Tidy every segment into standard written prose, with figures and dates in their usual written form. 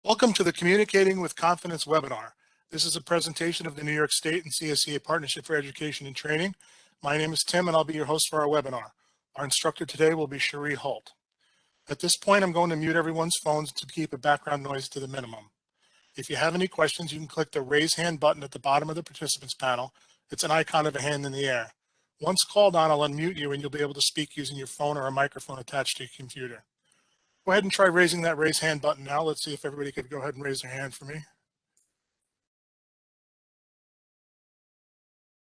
Welcome to the Communicating with Confidence webinar. This is a presentation of the New York State and CSEA Partnership for Education and Training. My name is Tim and I'll be your host for our webinar. Our instructor today will be Cherie Holt. At this point, I'm going to mute everyone's phones to keep a background noise to the minimum. If you have any questions, you can click the raise hand button at the bottom of the participants panel. It's an icon of a hand in the air. Once called on, I'll unmute you and you'll be able to speak using your phone or a microphone attached to your computer. Go ahead and try raising that raise hand button now. Let's see if everybody could go ahead and raise their hand for me.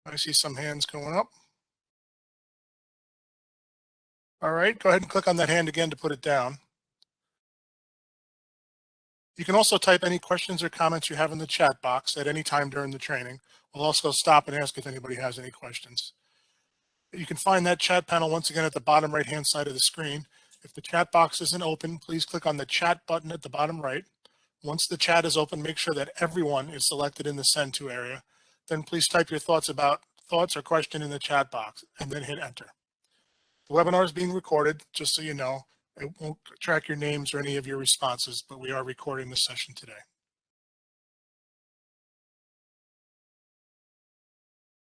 I see some hands going up. All right, go ahead and click on that hand again to put it down. You can also type any questions or comments you have in the chat box at any time during the training. We'll also stop and ask if anybody has any questions. You can find that chat panel once again at the bottom right-hand side of the screen. If the chat box isn't open, please click on the chat button at the bottom right. Once the chat is open, make sure that everyone is selected in the send to area. Then please type your thoughts or question in the chat box and then hit enter. The webinar is being recorded, just so you know. It won't track your names or any of your responses, but we are recording this session today.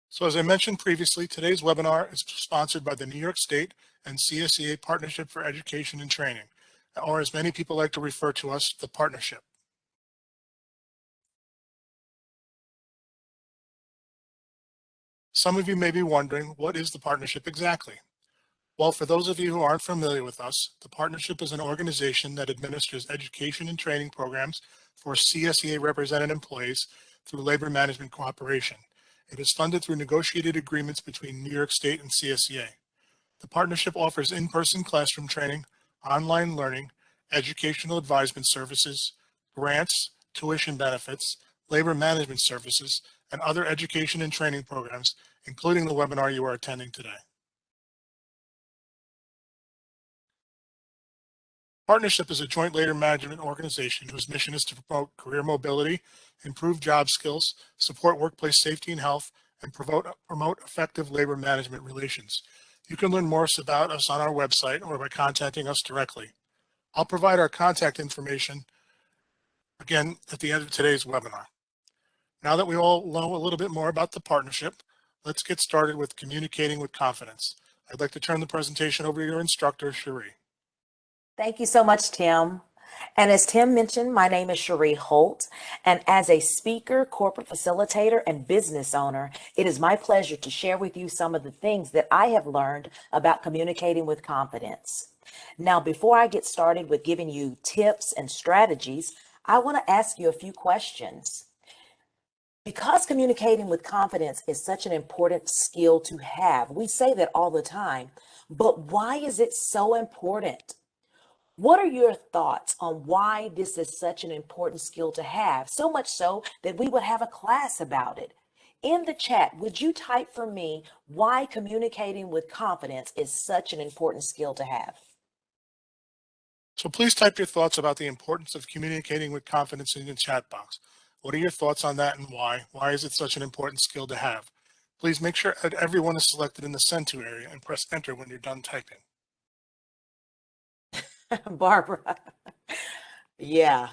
So as I mentioned previously, today's webinar is sponsored by the New York State and CSEA Partnership for Education and Training, or as many people like to refer to us, the partnership. Some of you may be wondering, what is the partnership exactly? Well, for those of you who aren't familiar with us, the partnership is an organization that administers education and training programs for CSEA represented employees through labor management cooperation. It is funded through negotiated agreements between New York State and CSEA. The partnership offers in-person classroom training, online learning, educational advisement services, grants, tuition benefits, labor management services, and other education and training programs, including the webinar you are attending today. Partnership is a joint labor management organization whose mission is to promote career mobility, improve job skills, support workplace safety and health, and promote effective labor management relations. You can learn more about us on our website or by contacting us directly. I'll provide our contact information again at the end of today's webinar. Now that we all know a little bit more about the partnership, let's get started with communicating with confidence. I'd like to turn the presentation over to your instructor, Cherie. Thank you so much, Tim. And as Tim mentioned, my name is Cherie Holt, and as a speaker, corporate facilitator, and business owner, it is my pleasure to share with you some of the things that I have learned about communicating with confidence. Now, before I get started with giving you tips and strategies, I want to ask you a few questions. Because communicating with confidence is such an important skill to have, we say that all the time, but why is it so important? What are your thoughts on why this is such an important skill to have? So much so that we would have a class about it. In the chat, would you type for me why communicating with confidence is such an important skill to have? So please type your thoughts about the importance of communicating with confidence in the chat box. What are your thoughts on that and why? Why is it such an important skill to have? Please make sure that everyone is selected in the send to area and press enter when you're done typing. Barbara. Yeah.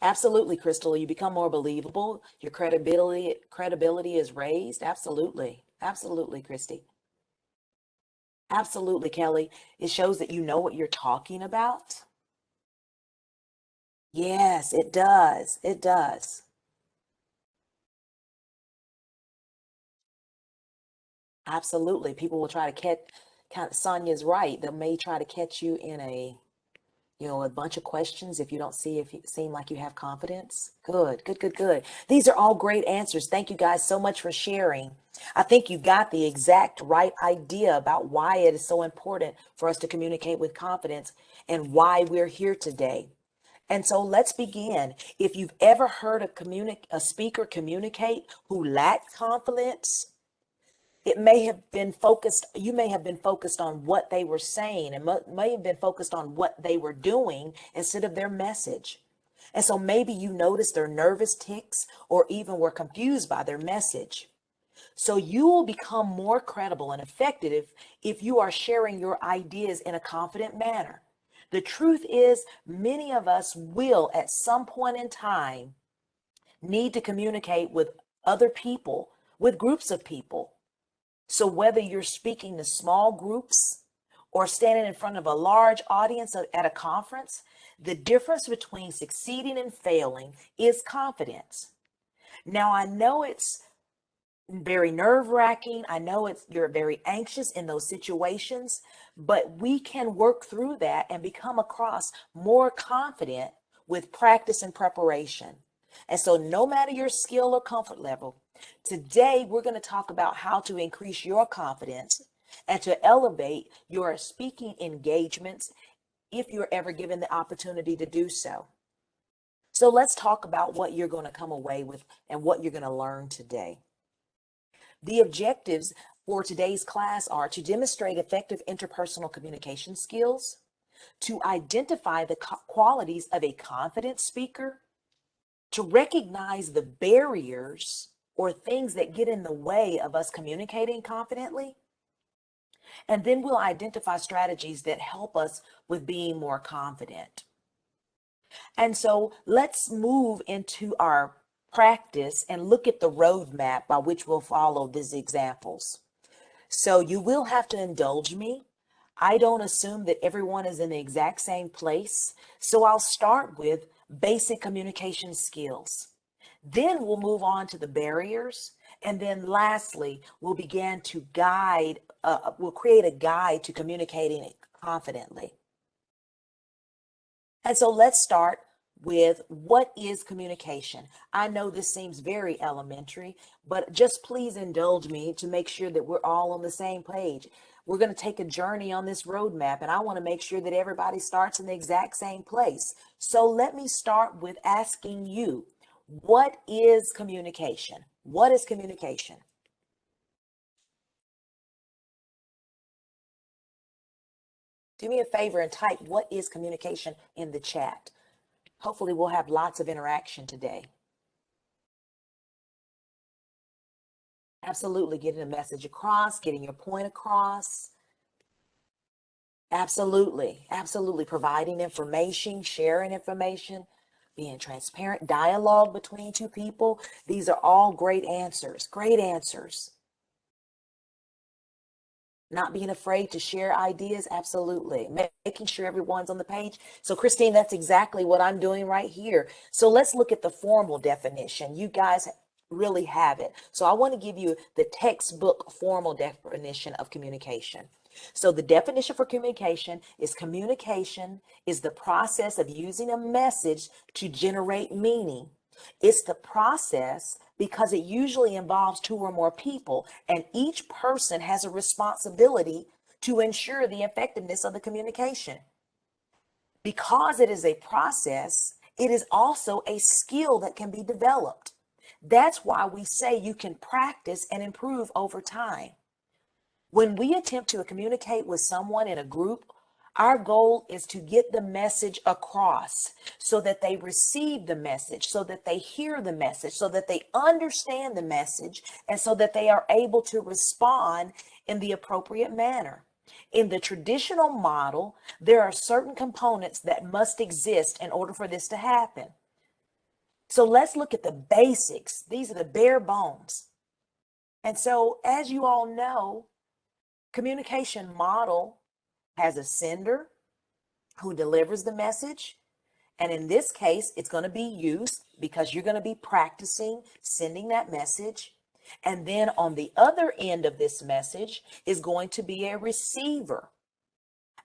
Absolutely, Crystal. You become more believable. Your credibility is raised. Absolutely. Absolutely, Christy. Absolutely, Kelly. It shows that you know what you're talking about. Yes, it does. It does. Absolutely. People will try to Sonia's right. They may try to catch you in a bunch of questions if you don't seem like you have confidence. Good, good, good, good. These are all great answers. Thank you guys so much for sharing. I think you got the exact right idea about why it is so important for us to communicate with confidence and why we're here today. And so let's begin. If you've ever heard a speaker communicate who lacked confidence, it may have been focused, you may have been focused on what they were saying and may have been focused on what they were doing instead of their message. And so maybe you noticed their nervous tics or even were confused by their message. So you will become more credible and effective if you are sharing your ideas in a confident manner. The truth is, many of us will at some point in time need to communicate with other people, with groups of people. So whether you're speaking to small groups or standing in front of a large audience at a conference, the difference between succeeding and failing is confidence. Now, I know it's very nerve-wracking. I know you're very anxious in those situations, but we can work through that and become across more confident with practice and preparation. And so no matter your skill or comfort level, today we're going to talk about how to increase your confidence and to elevate your speaking engagements if you're ever given the opportunity to do so. So let's talk about what you're going to come away with and what you're going to learn today. The objectives for today's class are to demonstrate effective interpersonal communication skills, to identify the qualities of a confident speaker, to recognize the barriers or things that get in the way of us communicating confidently, and then we'll identify strategies that help us with being more confident. And so let's move into our practice and look at the roadmap by which we'll follow these examples. So you will have to indulge me. I don't assume that everyone is in the exact same place. So I'll start with basic communication skills. Then we'll move on to the barriers. And then lastly, we'll begin to we'll create a guide to communicating confidently. And so let's start with what is communication. I know this seems very elementary, but just please indulge me to make sure that we're all on the same page. We're going to take a journey on this roadmap, and I want to make sure that everybody starts in the exact same place. So let me start with asking you, what is communication? What is communication? Do me a favor and type "what is communication" in the chat. Hopefully we'll have lots of interaction today. Absolutely, getting a message across, getting your point across. Absolutely, absolutely. Providing information, sharing information, being transparent, dialogue between two people. These are all great answers, great answers. Not being afraid to share ideas, absolutely. Making sure everyone's on the page. So Christine, that's exactly what I'm doing right here. So let's look at the formal definition. You guys really have it. So I want to give you the textbook formal definition of communication. So the definition for communication is the process of using a message to generate meaning. It's the process because it usually involves two or more people, and each person has a responsibility to ensure the effectiveness of the communication. Because it is a process, it is also a skill that can be developed. That's why we say you can practice and improve over time. When we attempt to communicate with someone in a group, our goal is to get the message across so that they receive the message, so that they hear the message, so that they understand the message, and so that they are able to respond in the appropriate manner. In the traditional model, there are certain components that must exist in order for this to happen. So let's look at the basics. These are the bare bones. And so, as you all know, communication model has a sender who delivers the message. And in this case, it's going to be you because you're going to be practicing sending that message. And then on the other end of this message is going to be a receiver.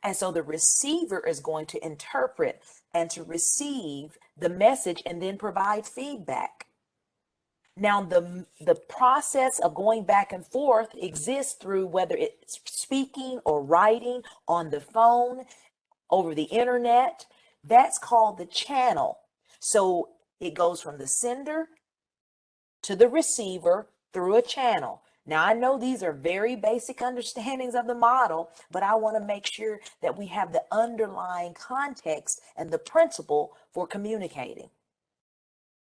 And so the receiver is going to interpret and to receive the message and then provide feedback. Now, the process of going back and forth exists through whether it's speaking or writing on the phone, over the internet. That's called the channel. So it goes from the sender to the receiver through a channel. Now, I know these are very basic understandings of the model, but I want to make sure that we have the underlying context and the principle for communicating.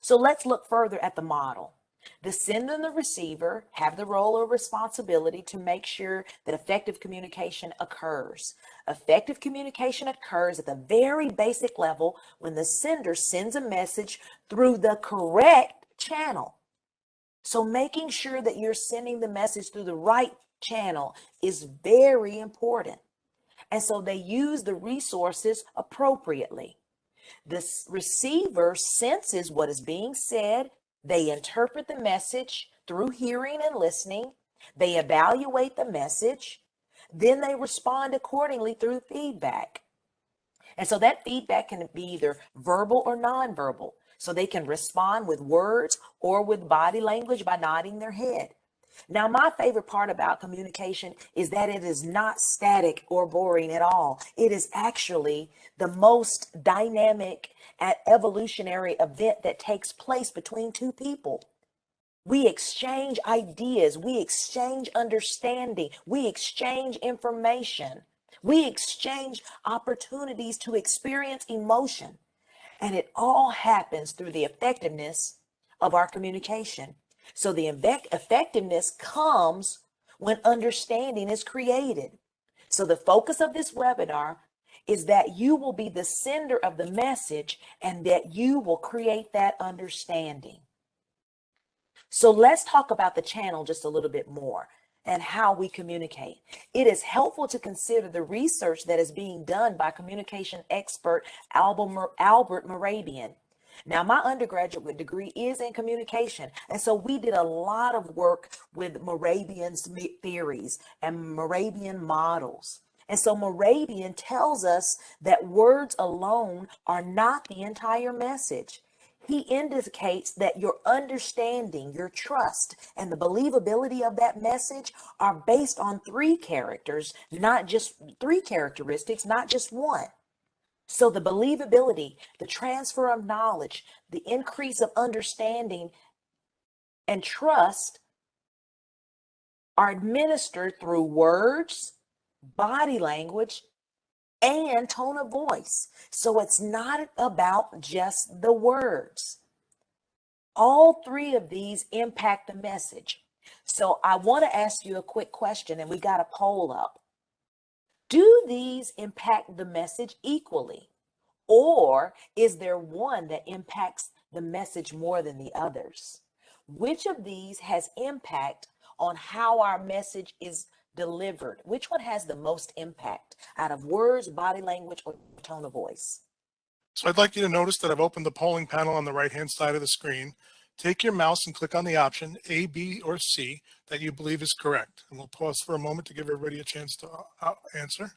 So let's look further at the model. The sender and the receiver have the role or responsibility to make sure that effective communication occurs. Effective communication occurs at the very basic level when the sender sends a message through the correct channel. So making sure that you're sending the message through the right channel is very important. And so they use the resources appropriately. The receiver senses what is being said. They interpret the message through hearing and listening. They evaluate the message. Then they respond accordingly through feedback. And so that feedback can be either verbal or nonverbal. So they can respond with words or with body language by nodding their head. Now, my favorite part about communication is that it is not static or boring at all. It is actually the most dynamic and evolutionary event that takes place between two people. We exchange ideas, we exchange understanding, we exchange information, we exchange opportunities to experience emotion. And it all happens through the effectiveness of our communication. So the effectiveness comes when understanding is created. So the focus of this webinar is that you will be the sender of the message and that you will create that understanding. So let's talk about the channel just a little bit more and how we communicate. It is helpful to consider the research that is being done by communication expert Albert Morabian. Now, my undergraduate degree is in communication, and so we did a lot of work with Morabian's theories and Morabian models. And so Morabian tells us that words alone are not the entire message. He indicates that your understanding, your trust, and the believability of that message are based on three characters, not just three characteristics, not just one. So the believability, the transfer of knowledge, the increase of understanding and trust are administered through words, body language, and tone of voice. So it's not about just the words. All three of these impact the message. So I want to ask you a quick question, and we got a poll up. Do these impact the message equally? Or is there one that impacts the message more than the others? Which of these has impact on how our message is delivered? Which one has the most impact out of words, body language, or tone of voice? So I'd like you to notice that I've opened the polling panel on the right-hand side of the screen. Take your mouse and click on the option A, B, or C that you believe is correct. And we'll pause for a moment to give everybody a chance to answer.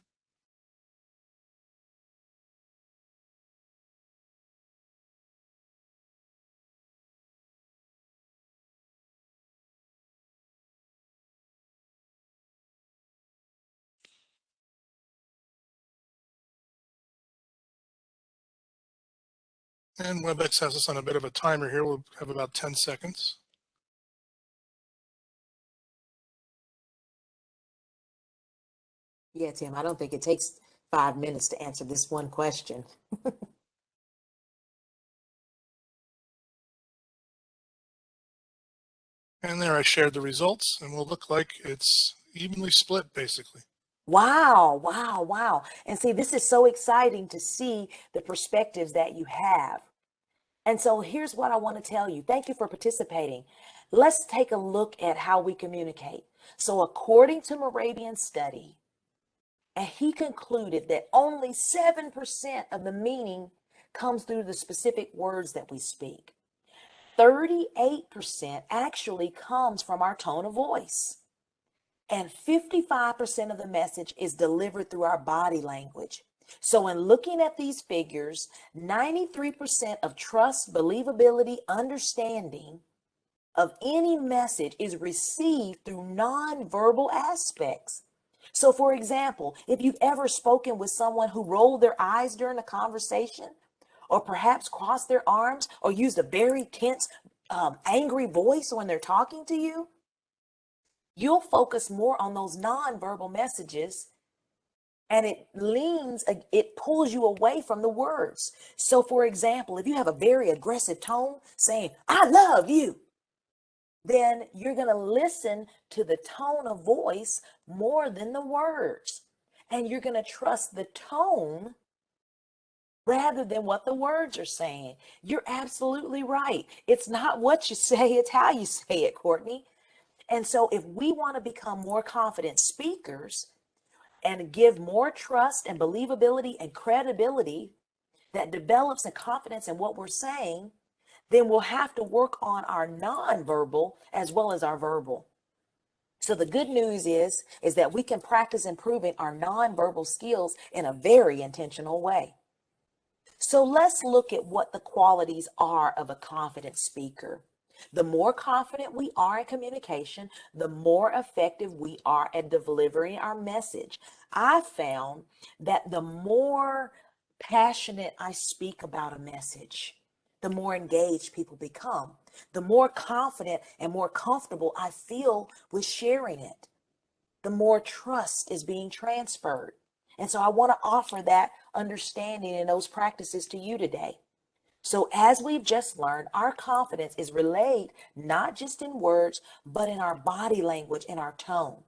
And WebEx has us on a bit of a timer here. We'll have about 10 seconds. Yeah, Tim, I don't think it takes 5 minutes to answer this one question. And there I shared the results, and will look like it's evenly split, basically. Wow, wow, wow. And see, this is so exciting to see the perspectives that you have. And so here's what I want to tell you. Thank you for participating. Let's take a look at how we communicate. So according to Morabian's study, and he concluded that only 7% of the meaning comes through the specific words that we speak. 38% actually comes from our tone of voice. And 55% of the message is delivered through our body language. So in looking at these figures, 93% of trust, believability, understanding of any message is received through nonverbal aspects. So for example, if you've ever spoken with someone who rolled their eyes during a conversation, or perhaps crossed their arms, or used a very tense, angry voice when they're talking to you, you'll focus more on those nonverbal messages, and it pulls you away from the words. So for example, if you have a very aggressive tone saying, I love you, then you're going to listen to the tone of voice more than the words. And you're going to trust the tone rather than what the words are saying. You're absolutely right. It's not what you say, it's how you say it, Courtney. And so if we want to become more confident speakers and give more trust and believability and credibility that develops in confidence in what we're saying, then we'll have to work on our nonverbal as well as our verbal. So the good news is that we can practice improving our nonverbal skills in a very intentional way. So let's look at what the qualities are of a confident speaker. The more confident we are in communication, the more effective we are at delivering our message. I found that the more passionate I speak about a message, the more engaged people become, the more confident and more comfortable I feel with sharing it, the more trust is being transferred. And so I want to offer that understanding and those practices to you today. So as we've just learned, our confidence is relayed not just in words, but in our body language and our tone.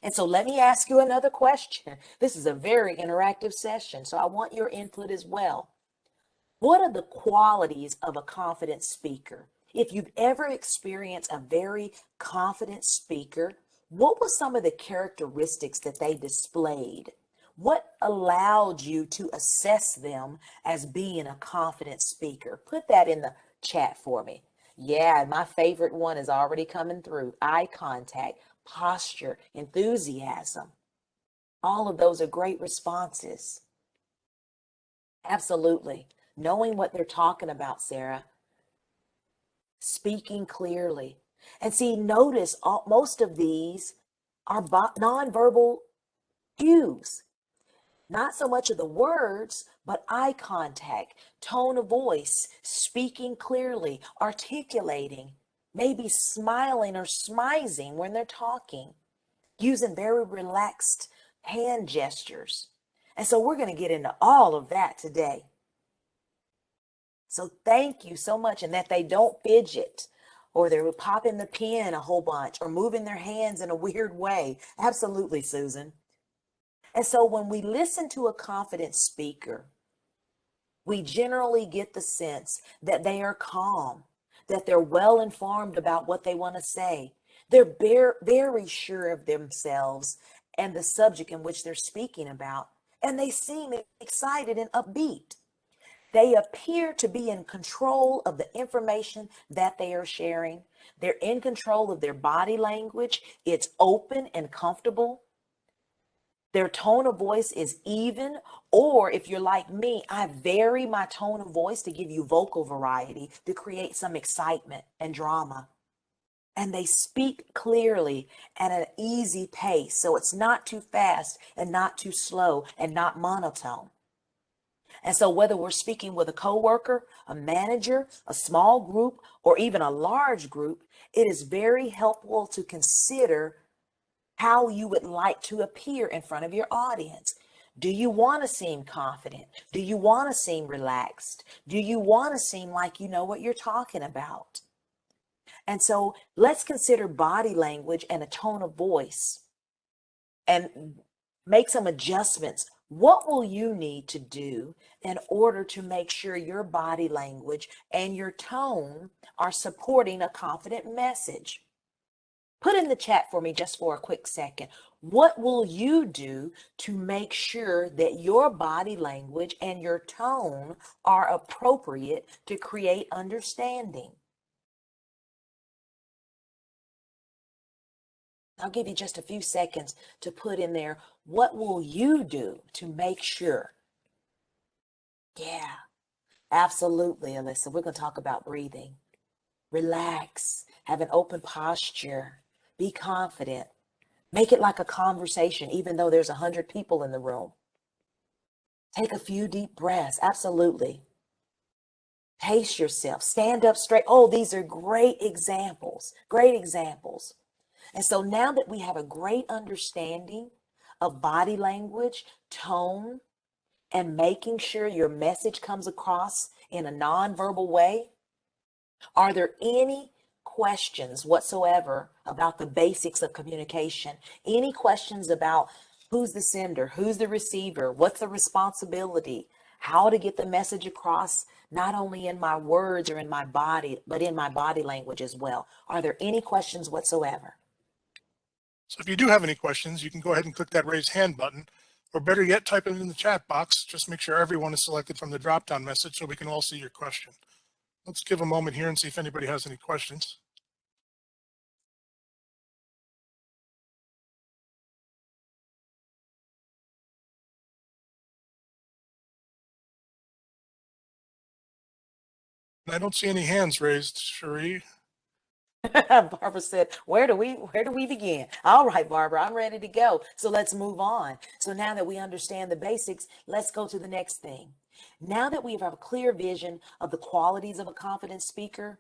And so let me ask you another question. This is a very interactive session, so I want your input as well. What are the qualities of a confident speaker? If you've ever experienced a very confident speaker, what were some of the characteristics that they displayed? What allowed you to assess them as being a confident speaker? Put that in the chat for me. Yeah, my favorite one is already coming through. Eye contact, posture, enthusiasm. All of those are great responses. Absolutely. Knowing what they're talking about, Sarah. Speaking clearly. And see, notice most of these are nonverbal cues. Not so much of the words, but eye contact, tone of voice, speaking clearly, articulating, maybe smiling or smizing when they're talking, using very relaxed hand gestures. And so we're going to get into all of that today. So thank you so much. And that they don't fidget or they're popping the pen a whole bunch or moving their hands in a weird way. Absolutely, Susan. And so when we listen to a confident speaker, we generally get the sense that they are calm, that they're well informed about what they want to say. They're very sure of themselves and the subject in which they're speaking about, and they seem excited and upbeat. They appear to be in control of the information that they are sharing. They're in control of their body language. It's open and comfortable. Their tone of voice is even, or if you're like me, I vary my tone of voice to give you vocal variety to create some excitement and drama. And they speak clearly at an easy pace. So it's not too fast and not too slow and not monotone. And so whether we're speaking with a coworker, a manager, a small group, or even a large group, it is very helpful to consider how you would like to appear in front of your audience. Do you want to seem confident? Do you want to seem relaxed? Do you want to seem like you know what you're talking about? And so let's consider body language and a tone of voice and make some adjustments. What will you need to do in order to make sure your body language and your tone are supporting a confident message? Put in the chat for me just for a quick second. What will you do to make sure that your body language and your tone are appropriate to create understanding? I'll give you just a few seconds to put in there, what will you do to make sure? Yeah, absolutely, Alyssa. We're going to talk about breathing. Relax, have an open posture, be confident. Make it like a conversation, even though there's 100 people in the room. Take a few deep breaths. Absolutely. Pace yourself. Stand up straight. Oh, these are great examples. Great examples. And so now that we have a great understanding of body language, tone, and making sure your message comes across in a nonverbal way, are there any questions whatsoever about the basics of communication, any questions about who's the sender, who's the receiver, what's the responsibility, how to get the message across, not only in my words or in my body, but in my body language as well. Are there any questions whatsoever? So if you do have any questions, you can go ahead and click that raise hand button, or better yet, type it in the chat box. Just make sure everyone is selected from the drop-down message so we can all see your question. Let's give a moment here and see if anybody has any questions. And I don't see any hands raised, Cherie. Barbara said, where do we begin? All right, Barbara, I'm ready to go. So let's move on. So now that we understand the basics, let's go to the next thing. Now that we have a clear vision of the qualities of a confident speaker,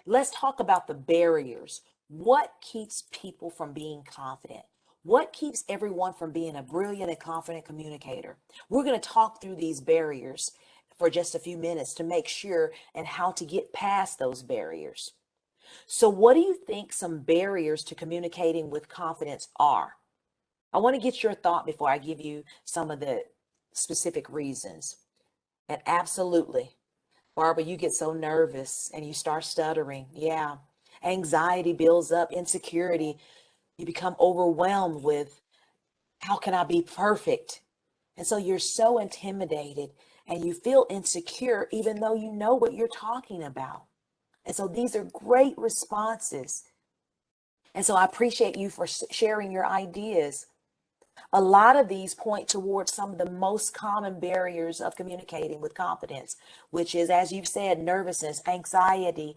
let's talk about the barriers. What keeps people from being confident? What keeps everyone from being a brilliant and confident communicator? We're going to talk through these barriers for just a few minutes to make sure and how to get past those barriers. So what do you think some barriers to communicating with confidence are? I want to get your thought before I give you some of the specific reasons. And absolutely, Barbara, you get so nervous and you start stuttering. Yeah. Anxiety builds up, insecurity. You become overwhelmed with, how can I be perfect? And so you're so intimidated and you feel insecure, even though you know what you're talking about. And so these are great responses. And so I appreciate you for sharing your ideas. A lot of these point towards some of the most common barriers of communicating with confidence, which is, as you've said, nervousness, anxiety,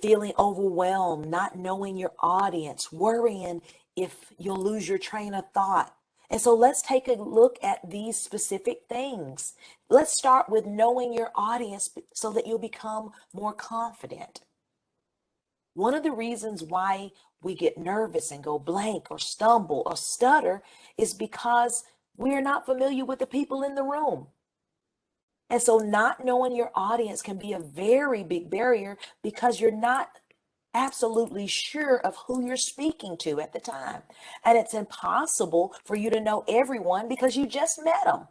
feeling overwhelmed, not knowing your audience, worrying if you'll lose your train of thought. And so let's take a look at these specific things. Let's start with knowing your audience so that you'll become more confident. One of the reasons why we get nervous and go blank or stumble or stutter is because we are not familiar with the people in the room. And so not knowing your audience can be a very big barrier because you're not absolutely sure of who you're speaking to at the time. And it's impossible for you to know everyone because you just met them.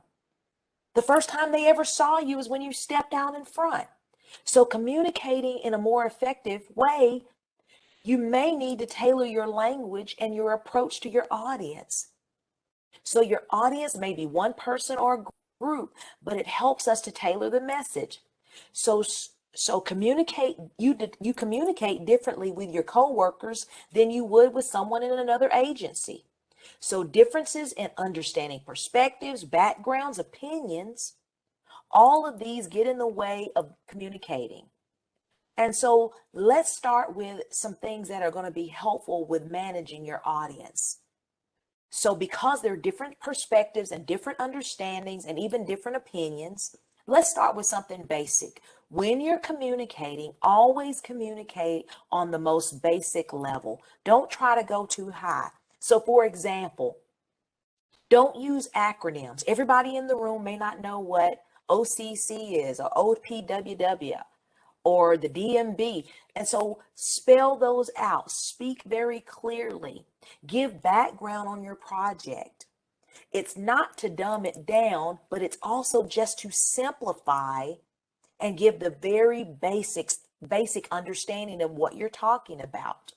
The first time they ever saw you is when you stepped down in front. So communicating in a more effective way, you may need to tailor your language and your approach to your audience. So your audience may be one person or a group, but it helps us to tailor the message. So communicate, you communicate differently with your coworkers than you would with someone in another agency. So differences in understanding perspectives, backgrounds, opinions, all of these get in the way of communicating. And so let's start with some things that are going to be helpful with managing your audience. So because there are different perspectives and different understandings and even different opinions, let's start with something basic. When you're communicating, always communicate on the most basic level. Don't try to go too high. So for example, don't use acronyms. Everybody in the room may not know what OCC is or OPWW or the DMB. And so spell those out, speak very clearly, give background on your project. It's not to dumb it down, but it's also just to simplify and give the very basic understanding of what you're talking about.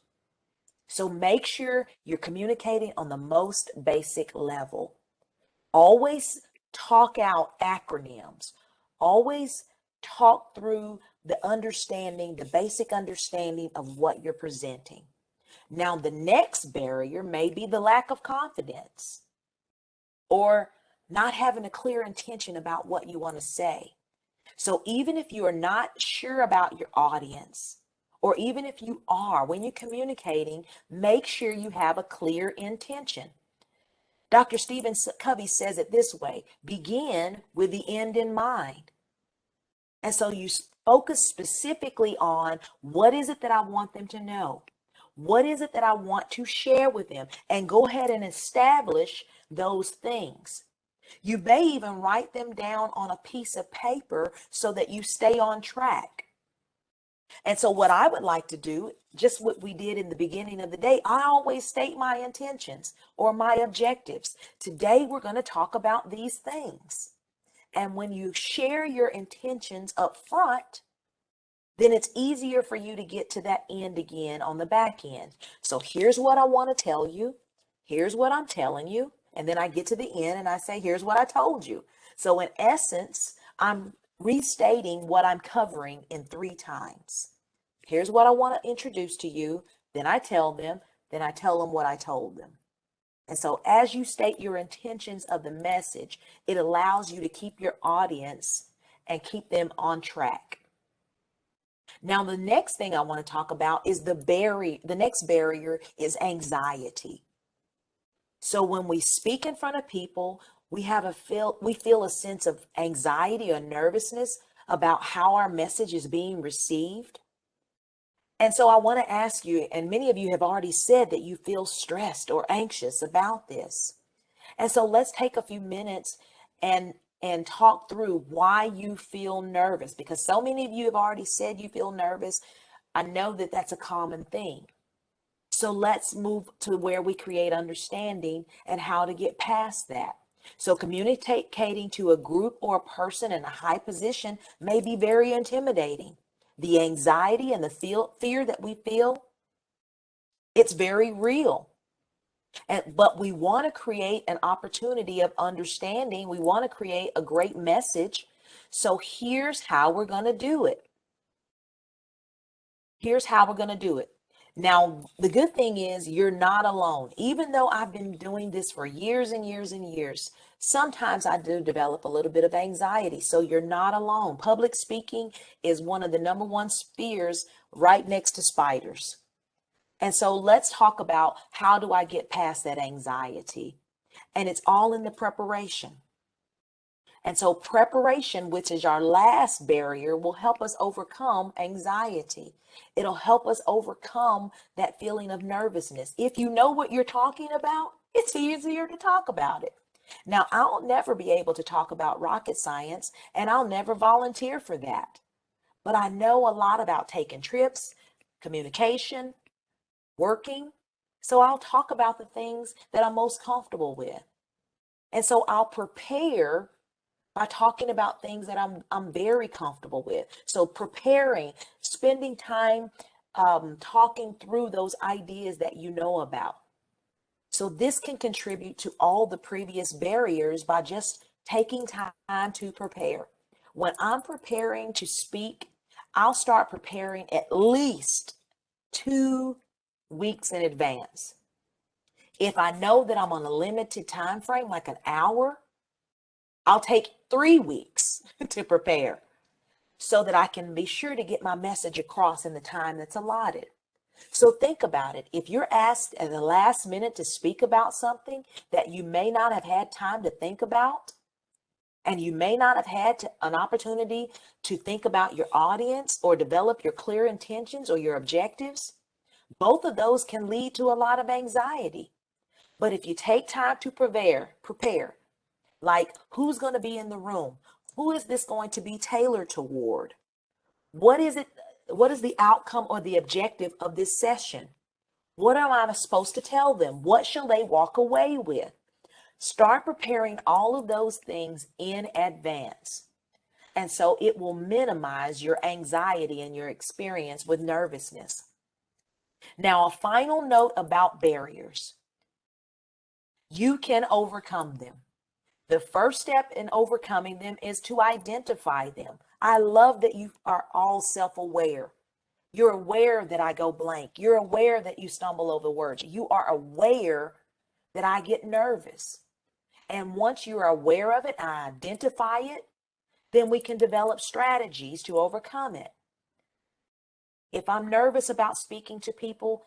So make sure you're communicating on the most basic level. Always talk out acronyms. Always talk through the understanding, the basic understanding of what you're presenting. Now, the next barrier may be the lack of confidence or not having a clear intention about what you want to say. So even if you are not sure about your audience, or even if you are, when you're communicating, make sure you have a clear intention. Dr. Stephen Covey says it this way: begin with the end in mind. And so you focus specifically on what is it that I want them to know? What is it that I want to share with them? And go ahead and establish those things. You may even write them down on a piece of paper so that you stay on track. And so what I would like to do, just what we did in the beginning of the day, I always state my intentions or my objectives. Today, we're going to talk about these things. And when you share your intentions up front, then it's easier for you to get to that end again on the back end. So here's what I want to tell you. Here's what I'm telling you. And then I get to the end and I say, here's what I told you. So in essence, I'm restating what I'm covering in 3 times. Here's what I want to introduce to you. Then I tell them, then I tell them what I told them. And so as you state your intentions of the message, it allows you to keep your audience and keep them on track. Now, the next thing I want to talk about is the next barrier is anxiety. So when we speak in front of people, we feel a sense of anxiety or nervousness about how our message is being received. And so I want to ask you, and many of you have already said that you feel stressed or anxious about this. And so let's take a few minutes and talk through why you feel nervous, because so many of you have already said you feel nervous. I know that that's a common thing. So let's move to where we create understanding and how to get past that. So communicating to a group or a person in a high position may be very intimidating. The anxiety and the fear that we feel, it's very real. But we want to create an opportunity of understanding. We want to create a great message. So here's how we're going to do it. Here's how we're going to do it. Now, the good thing is you're not alone. Even though I've been doing this for years and years and years, sometimes I do develop a little bit of anxiety. So you're not alone. Public speaking is one of the number 1 fears right next to spiders. And so let's talk about how do I get past that anxiety? And it's all in the preparation. And so preparation, which is our last barrier, will help us overcome anxiety. It'll help us overcome that feeling of nervousness. If you know what you're talking about, it's easier to talk about it. Now, I'll never be able to talk about rocket science, and I'll never volunteer for that. But I know a lot about taking trips, communication, working. So I'll talk about the things that I'm most comfortable with. And so I'll prepare by talking about things that I'm very comfortable with. So preparing, spending time talking through those ideas that you know about. So this can contribute to all the previous barriers by just taking time to prepare. When I'm preparing to speak, I'll start preparing at least 2 weeks in advance. If I know that I'm on a limited time frame, like an hour, I'll take 3 weeks to prepare so that I can be sure to get my message across in the time that's allotted. So think about it. If you're asked at the last minute to speak about something that you may not have had time to think about, and you may not have had an opportunity to think about your audience or develop your clear intentions or your objectives, both of those can lead to a lot of anxiety. But if you take time to prepare, like who's going to be in the room? Who is this going to be tailored toward? What is it? What is the outcome or the objective of this session? What am I supposed to tell them? What shall they walk away with? Start preparing all of those things in advance. And so it will minimize your anxiety and your experience with nervousness. Now, a final note about barriers. You can overcome them. The first step in overcoming them is to identify them. I love that you are all self-aware. You're aware that I go blank. You're aware that you stumble over words. You are aware that I get nervous. And once you're aware of it and identify it, then we can develop strategies to overcome it. If I'm nervous about speaking to people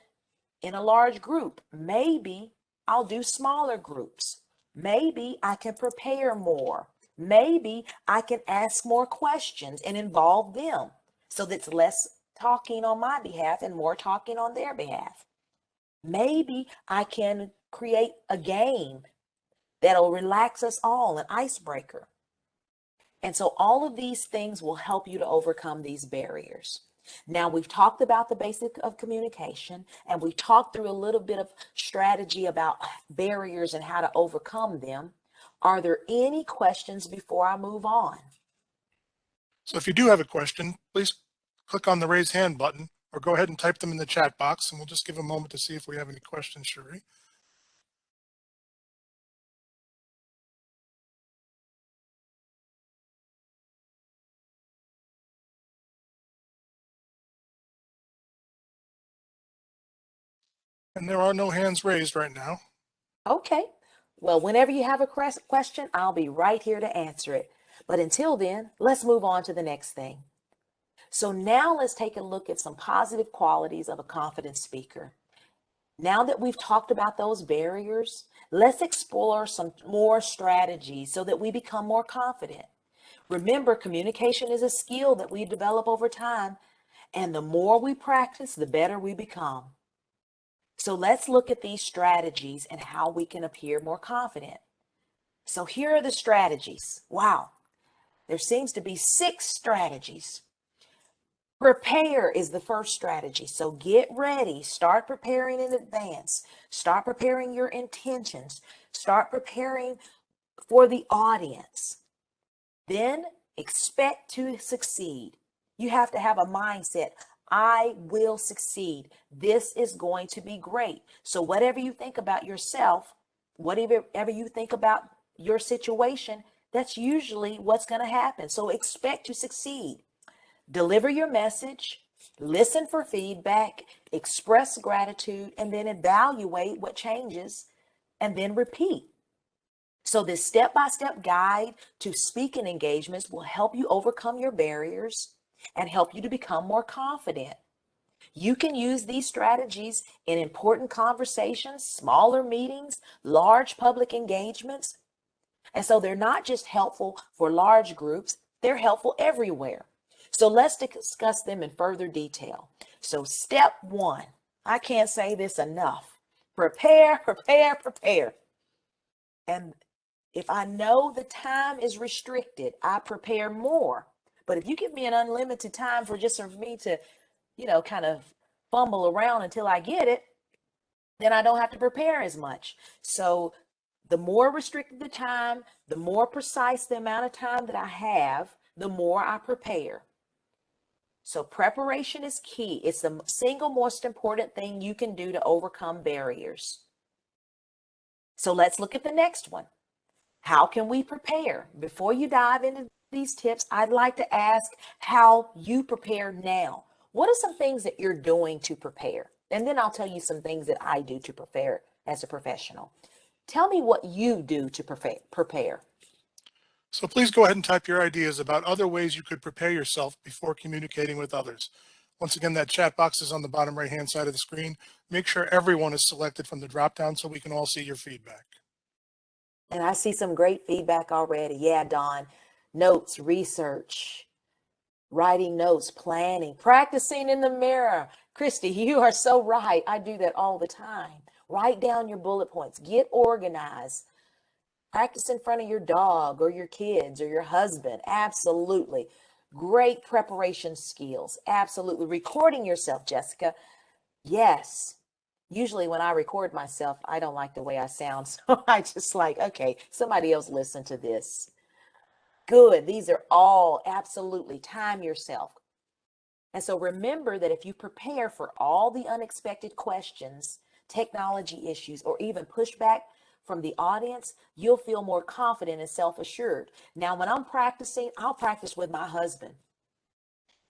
in a large group, maybe I'll do smaller groups. Maybe I can prepare more. Maybe I can ask more questions and involve them so that's less talking on my behalf and more talking on their behalf. Maybe I can create a game that'll relax us all, an icebreaker. And so all of these things will help you to overcome these barriers. Now, we've talked about the basic of communication, and we talked through a little bit of strategy about barriers and how to overcome them. Are there any questions before I move on? So if you do have a question, please click on the raise hand button or go ahead and type them in the chat box, and we'll just give a moment to see if we have any questions, Cherie. And there are no hands raised right now. Okay. Well, whenever you have a question, I'll be right here to answer it. But until then, let's move on to the next thing. So now let's take a look at some positive qualities of a confident speaker. Now that we've talked about those barriers, let's explore some more strategies so that we become more confident. Remember, communication is a skill that we develop over time, and the more we practice, the better we become. So let's look at these strategies and how we can appear more confident. So here are the strategies. Wow, there seems to be 6 strategies. Prepare is the first strategy. So get ready. Start preparing in advance. Start preparing your intentions. Start preparing for the audience. Then expect to succeed. You have to have a mindset. I will succeed. This is going to be great. So whatever you think about yourself, whatever you think about your situation, that's usually what's going to happen. So expect to succeed. Deliver your message, listen for feedback, express gratitude, and then evaluate what changes, and then repeat. So this step-by-step guide to speaking engagements will help you overcome your barriers and help you to become more confident. You can use these strategies in important conversations, smaller meetings, large public engagements. And so they're not just helpful for large groups, they're helpful everywhere. So let's discuss them in further detail. So step 1, I can't say this enough. Prepare, prepare, prepare. And if I know the time is restricted, I prepare more. But if you give me an unlimited time for me to, kind of fumble around until I get it, then I don't have to prepare as much. So the more restricted the time, the more precise the amount of time that I have, the more I prepare. So preparation is key. It's the single most important thing you can do to overcome barriers. So let's look at the next one. How can we prepare? Before you dive into these tips, I'd like to ask how you prepare now. What are some things that you're doing to prepare? And then I'll tell you some things that I do to prepare as a professional. Tell me what you do to prepare. So please go ahead and type your ideas about other ways you could prepare yourself before communicating with others. Once again, that chat box is on the bottom right-hand side of the screen. Make sure everyone is selected from the drop-down so we can all see your feedback. And I see some great feedback already. Yeah, Dawn. Notes, research, writing notes, planning, practicing in the mirror. Christy, you are so right. I do that all the time. Write down your bullet points. Get organized. Practice in front of your dog or your kids or your husband. Absolutely. Great preparation skills. Absolutely. Recording yourself, Jessica. Yes. Usually when I record myself, I don't like the way I sound. So I just okay, somebody else listen to this. Good. These are all absolutely time yourself. And so remember that if you prepare for all the unexpected questions, technology issues, or even pushback from the audience, you'll feel more confident and self-assured. Now, when I'm practicing, I'll practice with my husband.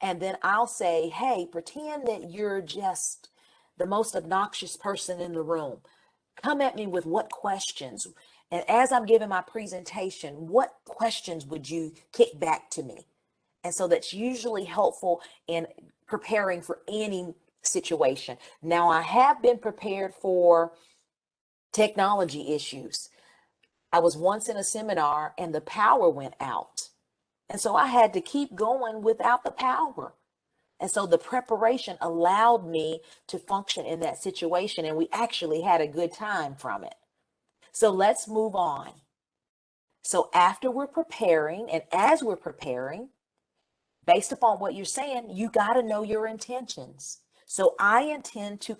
And then I'll say, hey, pretend that you're just the most obnoxious person in the room. Come at me with what questions. And as I'm giving my presentation, what questions would you kick back to me? And so that's usually helpful in preparing for any situation. Now, I have been prepared for technology issues. I was once in a seminar and the power went out. And so I had to keep going without the power. And so the preparation allowed me to function in that situation, and we actually had a good time from it. So let's move on. So after we're preparing and as we're preparing, based upon what you're saying, you got to know your intentions. So I intend to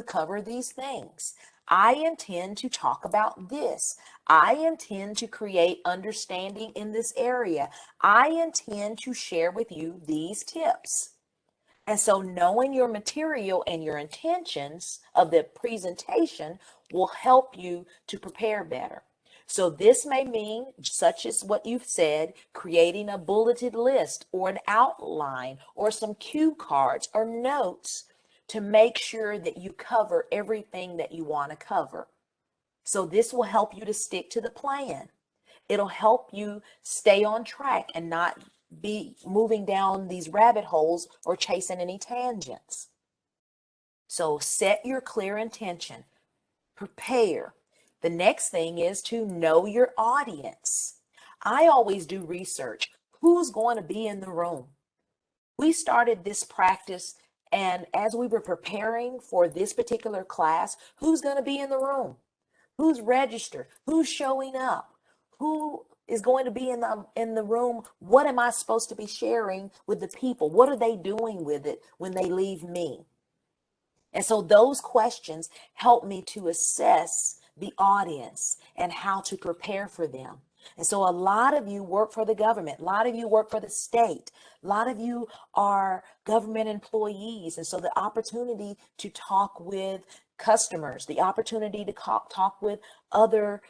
cover these things. I intend to talk about this. I intend to create understanding in this area. I intend to share with you these tips. And so knowing your material and your intentions of the presentation will help you to prepare better. So this may mean, such as what you've said, creating a bulleted list or an outline or some cue cards or notes to make sure that you cover everything that you want to cover. So this will help you to stick to the plan. It'll help you stay on track and not be moving down these rabbit holes or chasing any tangents. So set your clear intention. Prepare. The next thing is to know your audience. I always do research. Who's going to be in the room? We started this practice, and as we were preparing for this particular class, who's going to be in the room? Who's registered? Who's showing up? Who is going to be in the room? What am I supposed to be sharing with the people? What are they doing with it when they leave me? And so those questions help me to assess the audience and how to prepare for them. And so a lot of you work for the government. A lot of you work for the state. A lot of you are government employees. And so the opportunity to talk with customers, the opportunity to talk with other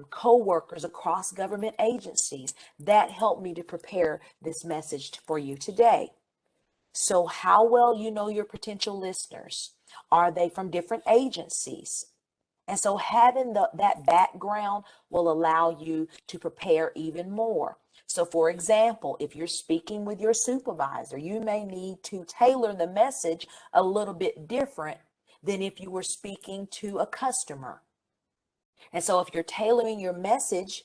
co-workers across government agencies, that helped me to prepare this message for you today. So how well you know your potential listeners? Are they from different agencies? And so having that background will allow you to prepare even more. So for example, if you're speaking with your supervisor, you may need to tailor the message a little bit different than if you were speaking to a customer. And so if you're tailoring your message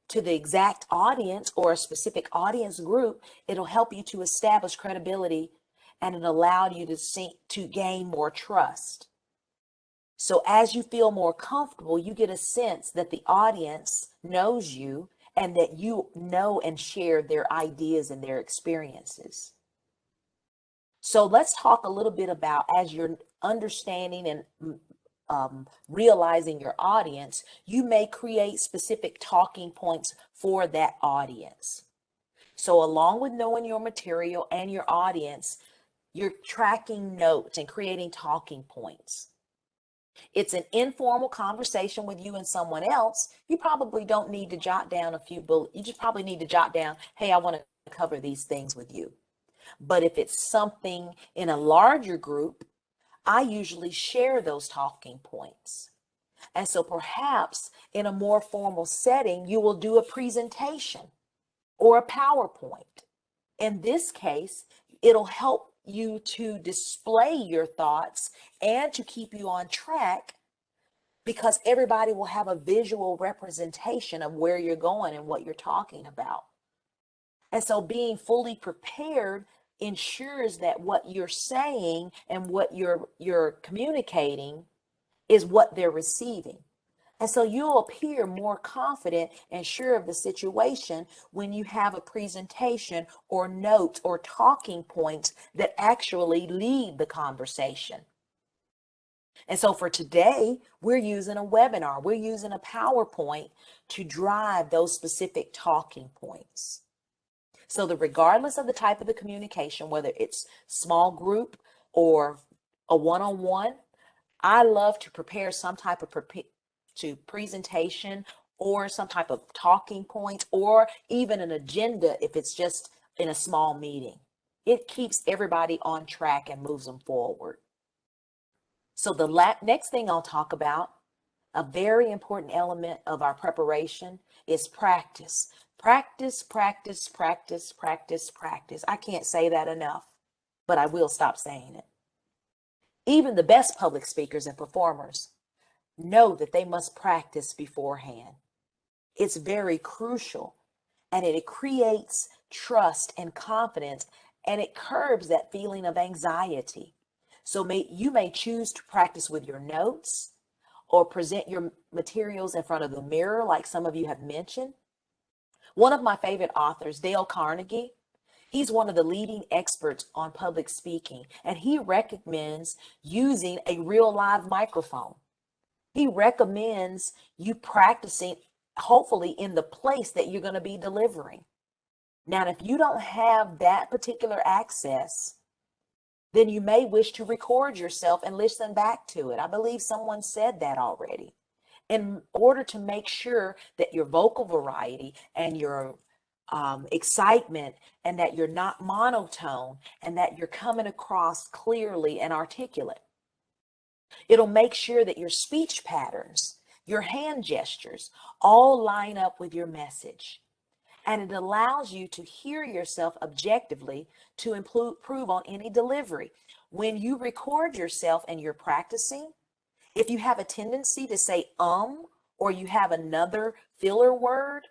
to the exact audience or a specific audience group, it'll help you to establish credibility and it allowed you to gain more trust. So as you feel more comfortable, you get a sense that the audience knows you and that you know and share their ideas and their experiences. So let's talk a little bit about, as you're understanding and realizing your audience, you may create specific talking points for that audience. So along with knowing your material and your audience, you're tracking notes and creating talking points. It's an informal conversation with you and someone else. You probably don't need to jot down a few bullets. You just probably need to jot down, hey, I want to cover these things with you. But if it's something in a larger group, I usually share those talking points. And so perhaps in a more formal setting, you will do a presentation or a PowerPoint. In this case, it'll help you to display your thoughts and to keep you on track because everybody will have a visual representation of where you're going and what you're talking about. And so being fully prepared ensures that what you're saying and what you're communicating is what they're receiving. And so you'll appear more confident and sure of the situation when you have a presentation or notes or talking points that actually lead the conversation. And so for today, we're using a webinar. We're using a PowerPoint to drive those specific talking points. So that regardless of the type of the communication, whether it's small group or a one-on-one, I love to prepare some type of presentation or some type of talking points or even an agenda if it's just in a small meeting. It keeps everybody on track and moves them forward. So the next thing I'll talk about, a very important element of our preparation, is practice. Practice, practice, practice, practice, practice. I can't say that enough, but I will stop saying it. Even the best public speakers and performers know that they must practice beforehand. It's very crucial, and it creates trust and confidence, and it curbs that feeling of anxiety. So you may choose to practice with your notes or present your materials in front of the mirror, like some of you have mentioned. One of my favorite authors, Dale Carnegie, He's one of the leading experts on public speaking, and he recommends using a real live microphone. He recommends you practicing, hopefully, in the place that you're going to be delivering. Now, if you don't have that particular access, then you may wish to record yourself and listen back to it. I believe someone said that already. In order to make sure that your vocal variety and your excitement, and that you're not monotone, and that you're coming across clearly and articulate. It'll make sure that your speech patterns, your hand gestures, all line up with your message. And it allows you to hear yourself objectively to improve on any delivery. When you record yourself and you're practicing, if you have a tendency to say or you have another filler word,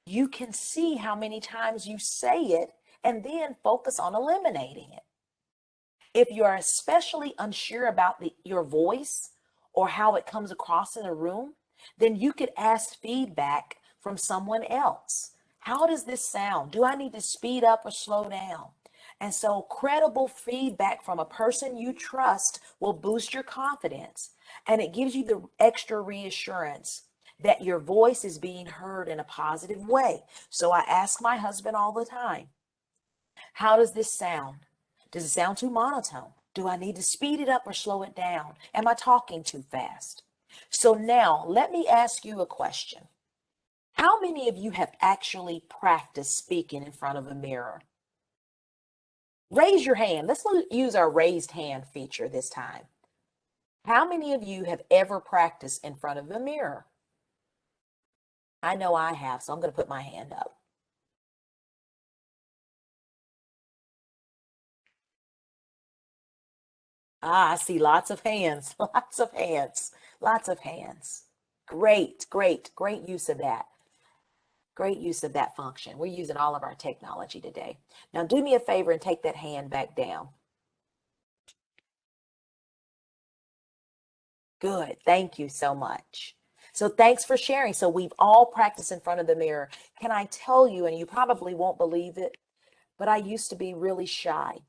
you can see how many times you say it and then focus on eliminating it. If you are especially unsure about your voice or how it comes across in a room, then you could ask feedback from someone else. How does this sound? Do I need to speed up or slow down? And so credible feedback from a person you trust will boost your confidence, and it gives you the extra reassurance that your voice is being heard in a positive way. So I ask my husband all the time, how does this sound? Does it sound too monotone? Do I need to speed it up or slow it down? Am I talking too fast? So now let me ask you a question. How many of you have actually practiced speaking in front of a mirror? Raise your hand. Let's use our raised hand feature this time. How many of you have ever practiced in front of a mirror? I know I have, so I'm going to put my hand up. I see lots of hands, lots of hands, lots of hands. Great, great, great use of that. Great use of that function. We're using all of our technology today. Now do me a favor and take that hand back down. Good. Thank you so much. So thanks for sharing. So we've all practiced in front of the mirror. Can I tell you, and you probably won't believe it, but I used to be really shy.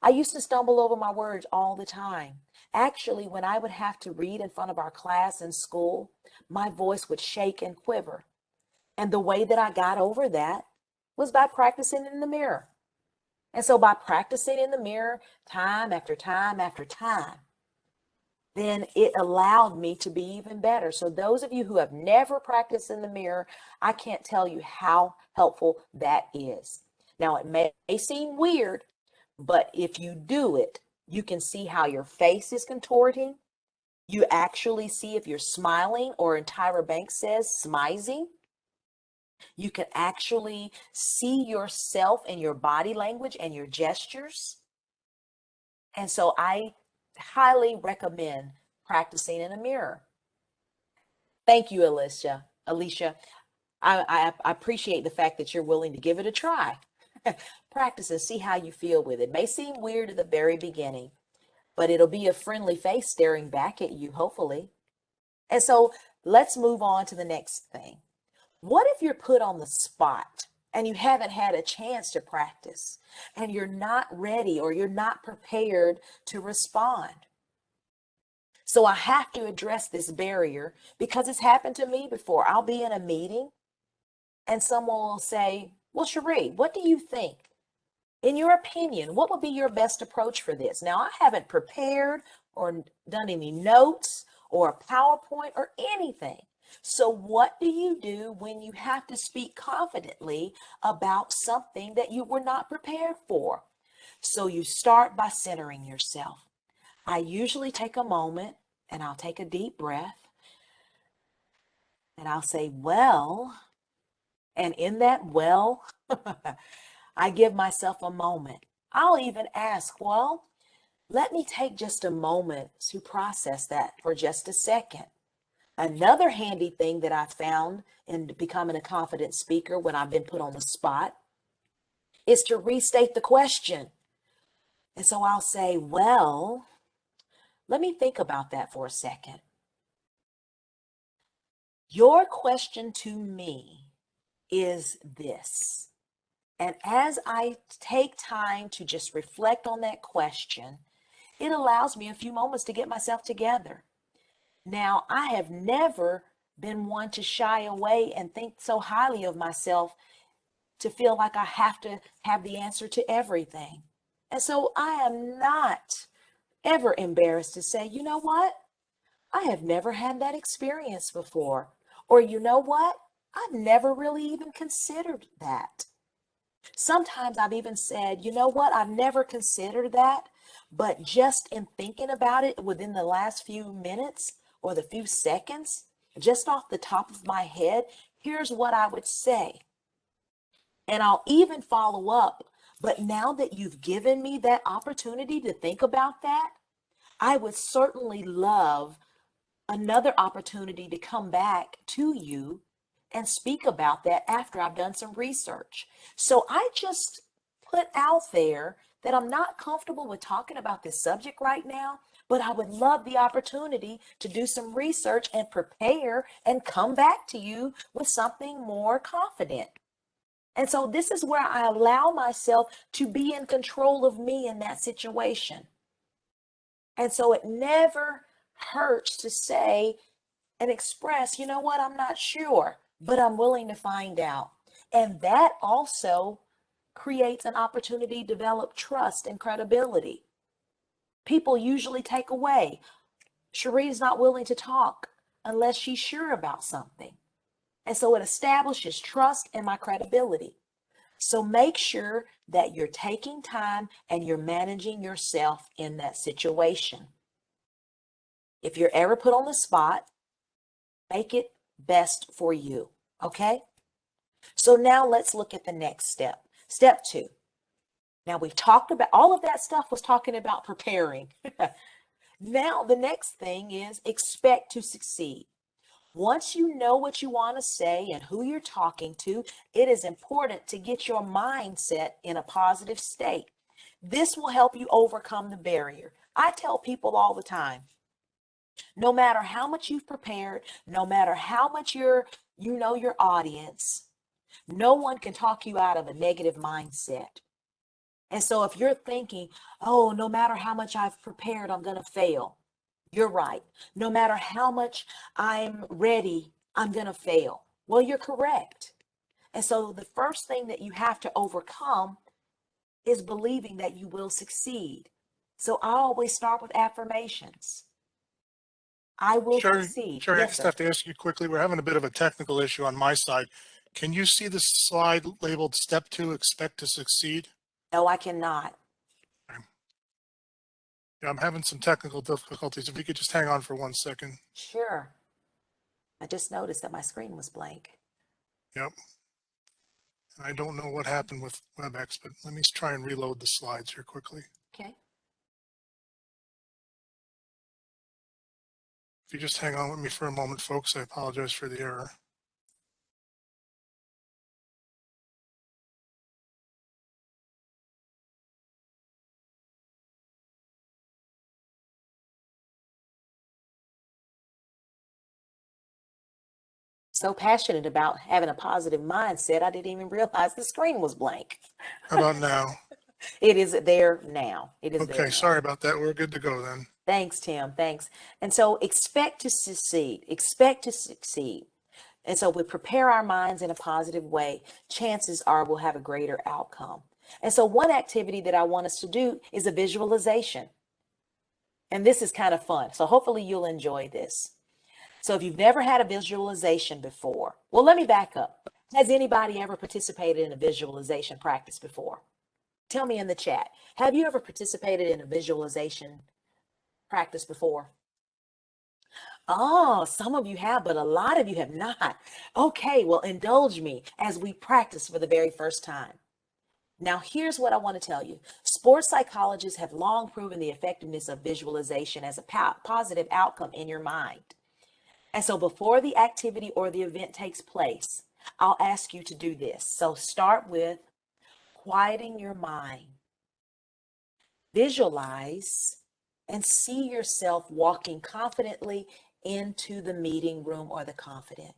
I used to stumble over my words all the time. Actually, when I would have to read in front of our class in school, my voice would shake and quiver. And the way that I got over that was by practicing in the mirror. And so by practicing in the mirror time after time after time, then it allowed me to be even better. So those of you who have never practiced in the mirror, I can't tell you how helpful that is. Now, it may seem weird, but if you do it, you can see how your face is contorting. You actually see if you're smiling, or in Tyra Banks says, smizing. You can actually see yourself and your body language and your gestures. And so I highly recommend practicing in a mirror. Thank you, Alicia. I appreciate the fact that you're willing to give it a try. Practice and see how you feel with it. May seem weird at the very beginning, but it'll be a friendly face staring back at you, hopefully. And so let's move on to the next thing. What if you're put on the spot and you haven't had a chance to practice, and you're not ready or you're not prepared to respond? So I have to address this barrier because it's happened to me before. I'll be in a meeting and someone will say, well, Cherie, what do you think? In your opinion, what would be your best approach for this? Now, I haven't prepared or done any notes or a PowerPoint or anything. So what do you do when you have to speak confidently about something that you were not prepared for? So you start by centering yourself. I usually take a moment and I'll take a deep breath and I'll say, well, and in that well, I give myself a moment. I'll even ask, well, let me take just a moment to process that for just a second. Another handy thing that I found in becoming a confident speaker when I've been put on the spot is to restate the question. And so I'll say, well, let me think about that for a second. Your question to me is this. And as I take time to just reflect on that question, it allows me a few moments to get myself together. Now, I have never been one to shy away and think so highly of myself to feel like I have to have the answer to everything. And so I am not ever embarrassed to say, you know what? I have never had that experience before. Or you know what? I've never really even considered that. Sometimes I've even said, you know what? I've never considered that, but just in thinking about it within the last few minutes or the few seconds, just off the top of my head, here's what I would say. And I'll even follow up. But now that you've given me that opportunity to think about that, I would certainly love another opportunity to come back to you and speak about that after I've done some research. So I just put out there that I'm not comfortable with talking about this subject right now, but I would love the opportunity to do some research and prepare and come back to you with something more confident. And so this is where I allow myself to be in control of me in that situation. And so it never hurts to say and express, you know what, I'm not sure, but I'm willing to find out. And that also creates an opportunity to develop trust and credibility. People usually take away, Cherie's not willing to talk unless she's sure about something. And so it establishes trust and my credibility. So make sure that you're taking time and you're managing yourself in that situation. If you're ever put on the spot, make it best for you. Okay? So now let's look at the next step. Step 2. Now we've talked about all of that stuff was talking about preparing. Now the next thing is expect to succeed. Once you know what you want to say and who you're talking to, it is important to get your mindset in a positive state. This will help you overcome the barrier. I tell people all the time, no matter how much you've prepared, no matter how much you know your audience, no one can talk you out of a negative mindset. And so if you're thinking, oh, no matter how much I've prepared, I'm going to fail. You're right. No matter how much I'm ready, I'm going to fail. Well, you're correct. And so the first thing that you have to overcome is believing that you will succeed. So I always start with affirmations. I will succeed. Sherry, I Yes, just sir. have to ask you quickly. We're having a bit of a technical issue on my side. Can you see the slide labeled Step 2, Expect to Succeed? No, I cannot. Yeah, I'm having some technical difficulties. If you could just hang on for 1 second. Sure. I just noticed that my screen was blank. Yep. And I don't know what happened with WebEx, but let me try and reload the slides here quickly. Okay. If you just hang on with me for a moment, folks, I apologize for the error. So passionate about having a positive mindset, I didn't even realize the screen was blank. How about now? It is there now. It is there Okay, now. sorry about that. We're good to go then. Thanks, Tim. Thanks. And so expect to succeed. Expect to succeed. And so we prepare our minds in a positive way, chances are we'll have a greater outcome. And so one activity that I want us to do is a visualization. And this is kind of fun. So hopefully you'll enjoy this. So if you've never had a visualization before, well, let me back up. Has anybody ever participated in a visualization practice before? Tell me in the chat. Have you ever participated in a visualization practice before? Oh, some of you have, but a lot of you have not. Okay, well, indulge me as we practice for the very first time. Now, here's what I want to tell you. Sports psychologists have long proven the effectiveness of visualization as a positive outcome in your mind. And so before the activity or the event takes place, I'll ask you to do this. So start with quieting your mind. Visualize and see yourself walking confidently into the meeting room or the confident.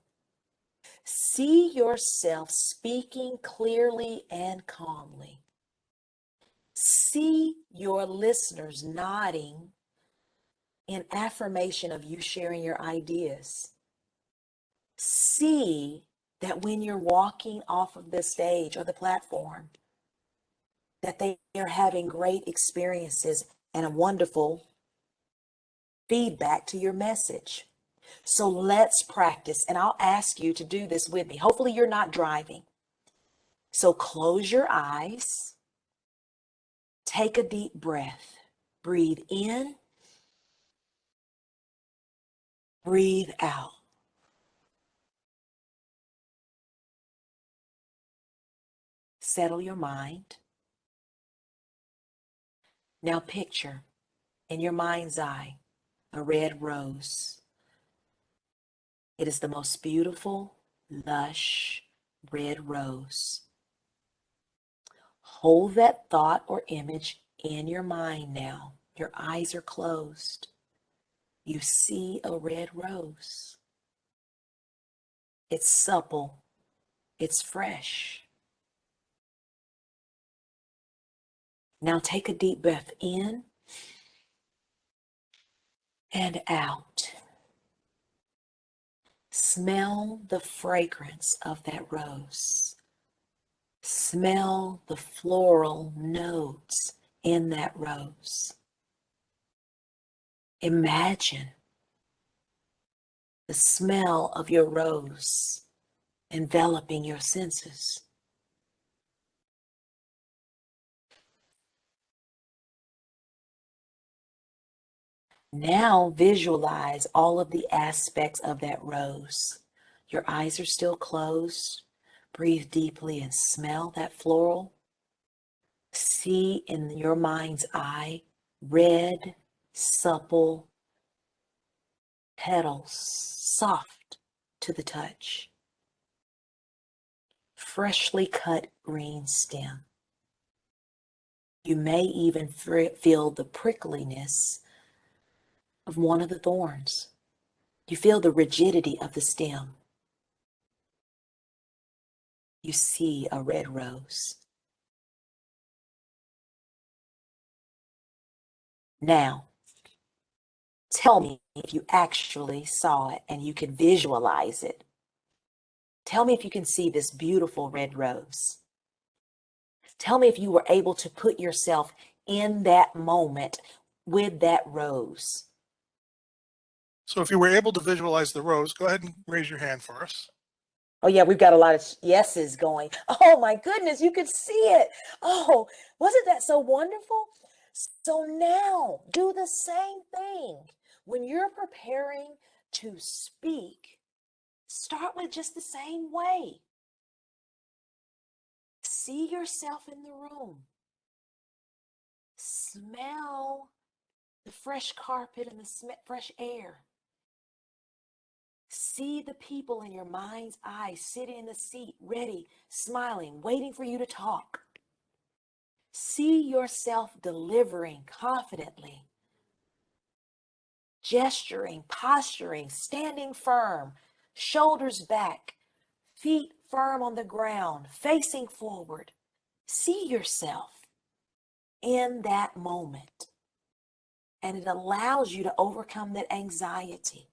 See yourself speaking clearly and calmly. See your listeners nodding in affirmation of you sharing your ideas. See that when you're walking off of the stage or the platform, that they are having great experiences and a wonderful feedback to your message. So let's practice, and I'll ask you to do this with me. Hopefully you're not driving. So close your eyes, take a deep breath, breathe in, breathe out. Settle your mind. Now picture in your mind's eye a red rose. It is the most beautiful, lush red rose. Hold that thought or image in your mind now. Your eyes are closed. You see a red rose. It's supple. It's fresh. Now take a deep breath in and out. Smell the fragrance of that rose. Smell the floral notes in that rose. Imagine the smell of your rose enveloping your senses. Now visualize all of the aspects of that rose. Your eyes are still closed. Breathe deeply and smell that floral. See in your mind's eye red, supple petals, soft to the touch. Freshly cut green stem. You may even feel the prickliness of one of the thorns. You feel the rigidity of the stem. You see a red rose. Now, tell me if you actually saw it and you can visualize it. Tell me if you can see this beautiful red rose. Tell me if you were able to put yourself in that moment with that rose. So if you were able to visualize the rose, go ahead and raise your hand for us. Oh yeah, we've got a lot of yeses going. Oh my goodness, you could see it. Oh, wasn't that so wonderful? So now do the same thing. When you're preparing to speak, start with just the same way. See yourself in the room. Smell the fresh carpet and the fresh air. See the people in your mind's eye sitting in the seat, ready, smiling, waiting for you to talk. See yourself delivering confidently, gesturing, posturing, standing firm, shoulders back, feet firm on the ground, facing forward. See yourself in that moment, and it allows you to overcome that anxiety.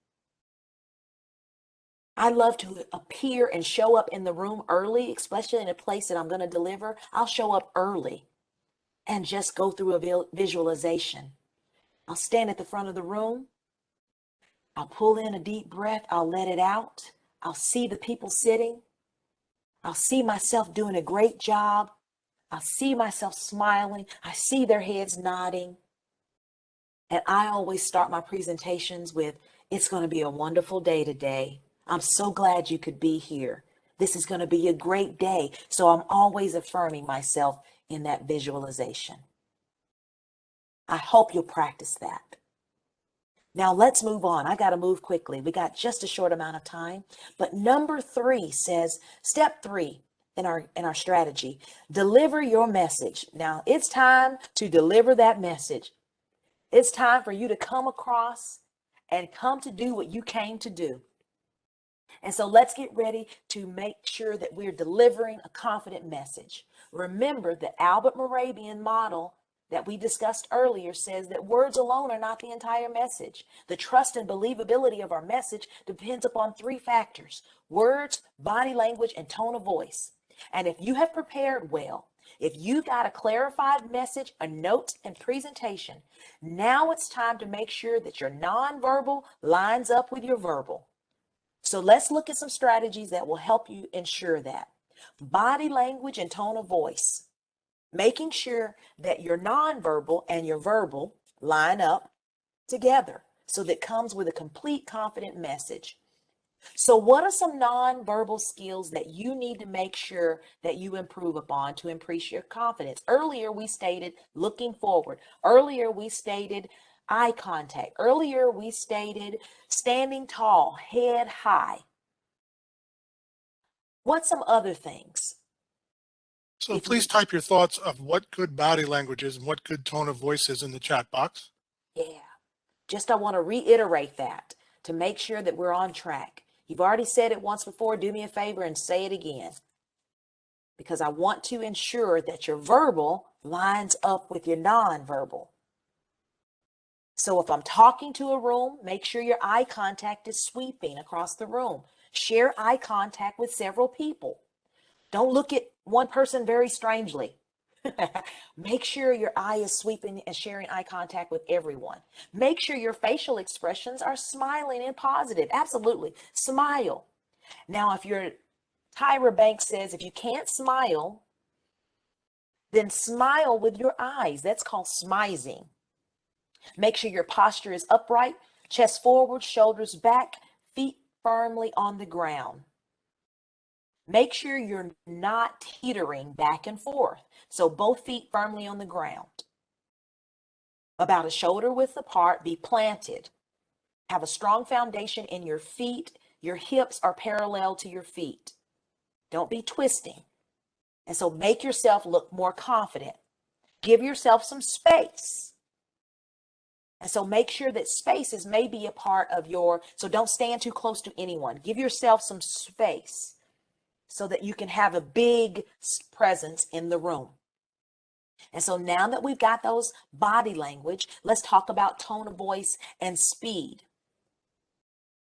I love to appear and show up in the room early, especially in a place that I'm going to deliver. I'll show up early and just go through a visualization. I'll stand at the front of the room. I'll pull in a deep breath. I'll let it out. I'll see the people sitting. I'll see myself doing a great job. I'll see myself smiling. I see their heads nodding. And I always start my presentations with, it's going to be a wonderful day today. I'm so glad you could be here. This is going to be a great day. So I'm always affirming myself in that visualization. I hope you'll practice that. Now let's move on. I got to move quickly. We got just a short amount of time. But number 3 says, step 3 in our strategy, deliver your message. Now it's time to deliver that message. It's time for you to come across and come to do what you came to do. And so let's get ready to make sure that we're delivering a confident message. Remember, the Albert Moravian model that we discussed earlier says that words alone are not the entire message. The trust and believability of our message depends upon three factors: words, body language, and tone of voice. And if you have prepared well, if you got a clarified message, a note, and presentation, now it's time to make sure that your nonverbal lines up with your verbal. So let's look at some strategies that will help you ensure that. Body language and tone of voice. Making sure that your nonverbal and your verbal line up together so that comes with a complete confident message. So what are some nonverbal skills that you need to make sure that you improve upon to increase your confidence? Earlier, we stated looking forward. Earlier, we stated eye contact. Earlier, we stated standing tall, head high. What's some other things? So please type your thoughts of what good body language is and what good tone of voice is in the chat box. Yeah, I want to reiterate that to make sure that we're on track. You've already said it once before. Do me a favor and say it again, because I want to ensure that your verbal lines up with your nonverbal. So if I'm talking to a room, make sure your eye contact is sweeping across the room. Share eye contact with several people. Don't look at one person very strangely. Make sure your eye is sweeping and sharing eye contact with everyone. Make sure your facial expressions are smiling and positive. Absolutely. Smile. Now, if your Tyra Banks says if you can't smile, then smile with your eyes. That's called smizing. Make sure your posture is upright, chest forward, shoulders back, feet firmly on the ground. Make sure you're not teetering back and forth. So both feet firmly on the ground. About a shoulder width apart, be planted. Have a strong foundation in your feet. Your hips are parallel to your feet. Don't be twisting. And so make yourself look more confident. Give yourself some space. And so make sure that space is maybe a part of so don't stand too close to anyone. Give yourself some space so that you can have a big presence in the room. And so now that we've got those body language, let's talk about tone of voice and speed.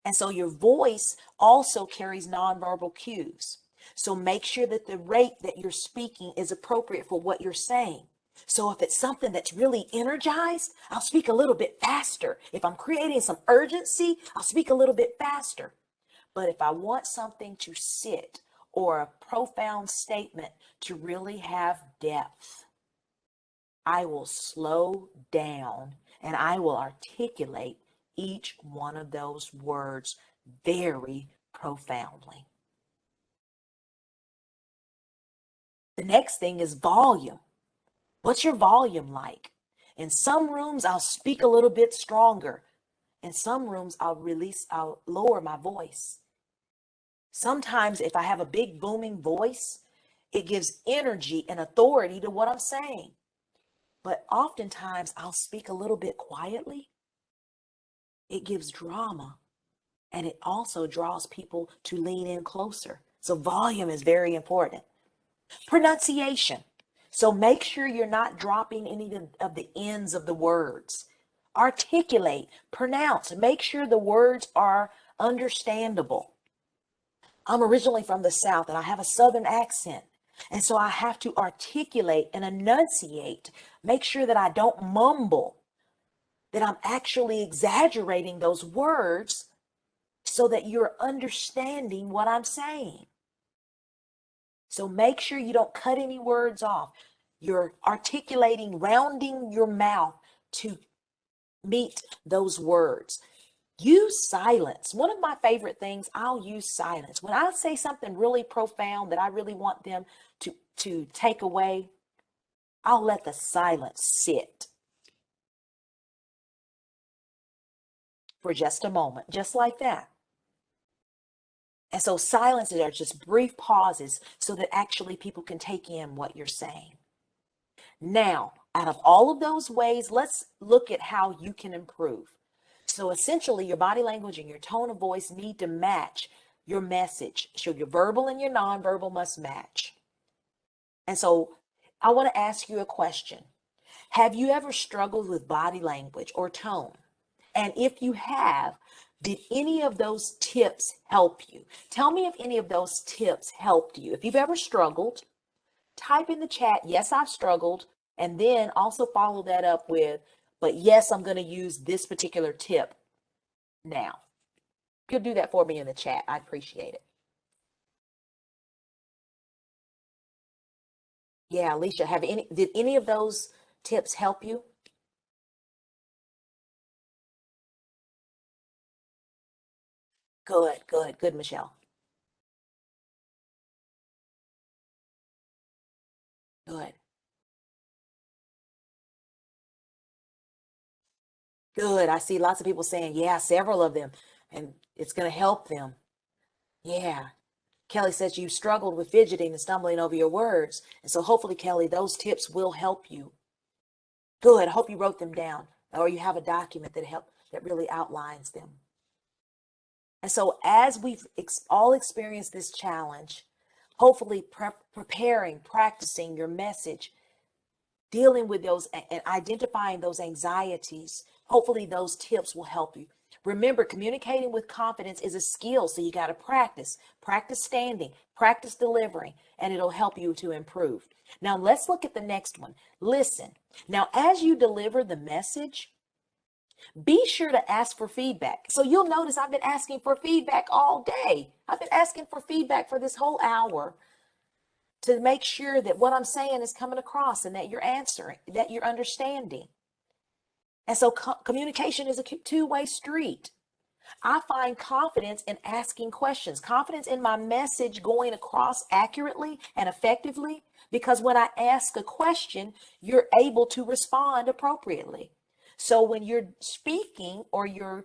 And so your voice also carries nonverbal cues. So make sure that the rate that you're speaking is appropriate for what you're saying. So if it's something that's really energized, I'll speak a little bit faster. If I'm creating some urgency, I'll speak a little bit faster. But if I want something to sit or a profound statement to really have depth, I will slow down and I will articulate each one of those words very profoundly. The next thing is volume. What's your volume like? In some rooms, I'll speak a little bit stronger. In some rooms, I'll lower my voice. Sometimes if I have a big booming voice, it gives energy and authority to what I'm saying. But oftentimes I'll speak a little bit quietly. It gives drama, and it also draws people to lean in closer. So volume is very important. Pronunciation. So make sure you're not dropping any of the ends of the words. Articulate, pronounce, make sure the words are understandable. I'm originally from the South and I have a Southern accent. And so I have to articulate and enunciate, make sure that I don't mumble, that I'm actually exaggerating those words so that you're understanding what I'm saying. So make sure you don't cut any words off. You're articulating, rounding your mouth to meet those words. Use silence. One of my favorite things, I'll use silence. When I say something really profound that I really want them to take away, I'll let the silence sit for just a moment, just like that. And so silences are just brief pauses so that actually people can take in what you're saying. Now, out of all of those ways, let's look at how you can improve. So essentially, your body language and your tone of voice need to match your message. So your verbal and your nonverbal must match. And so I want to ask you a question. Have you ever struggled with body language or tone? And if you have, did any of those tips help you? Tell me if any of those tips helped you. If you've ever struggled, type in the chat, yes, I've struggled. And then also follow that up with, but yes, I'm going to use this particular tip now. If you'll do that for me in the chat, I appreciate it. Yeah, Alicia, did any of those tips help you? Good, good, good, Michelle. Good, good. I see lots of people saying, yeah, several of them, and it's going to help them. Yeah. Kelly says you struggled with fidgeting and stumbling over your words. And so hopefully, Kelly, those tips will help you. Good. I hope you wrote them down or you have a document that really outlines them. And so as we've all experienced this challenge, hopefully preparing, practicing your message, dealing with those and identifying those anxieties, hopefully those tips will help you. Remember, communicating with confidence is a skill, so you got to practice standing, practice delivering, and it'll help you to improve. Now, let's look at the next one. Listen. Now, as you deliver the message, be sure to ask for feedback. So you'll notice I've been asking for feedback all day. I've been asking for feedback for this whole hour to make sure that what I'm saying is coming across and that you're answering, that you're understanding. And so communication is a two-way street. I find confidence in asking questions, confidence in my message going across accurately and effectively, because when I ask a question, you're able to respond appropriately. So when you're speaking or you're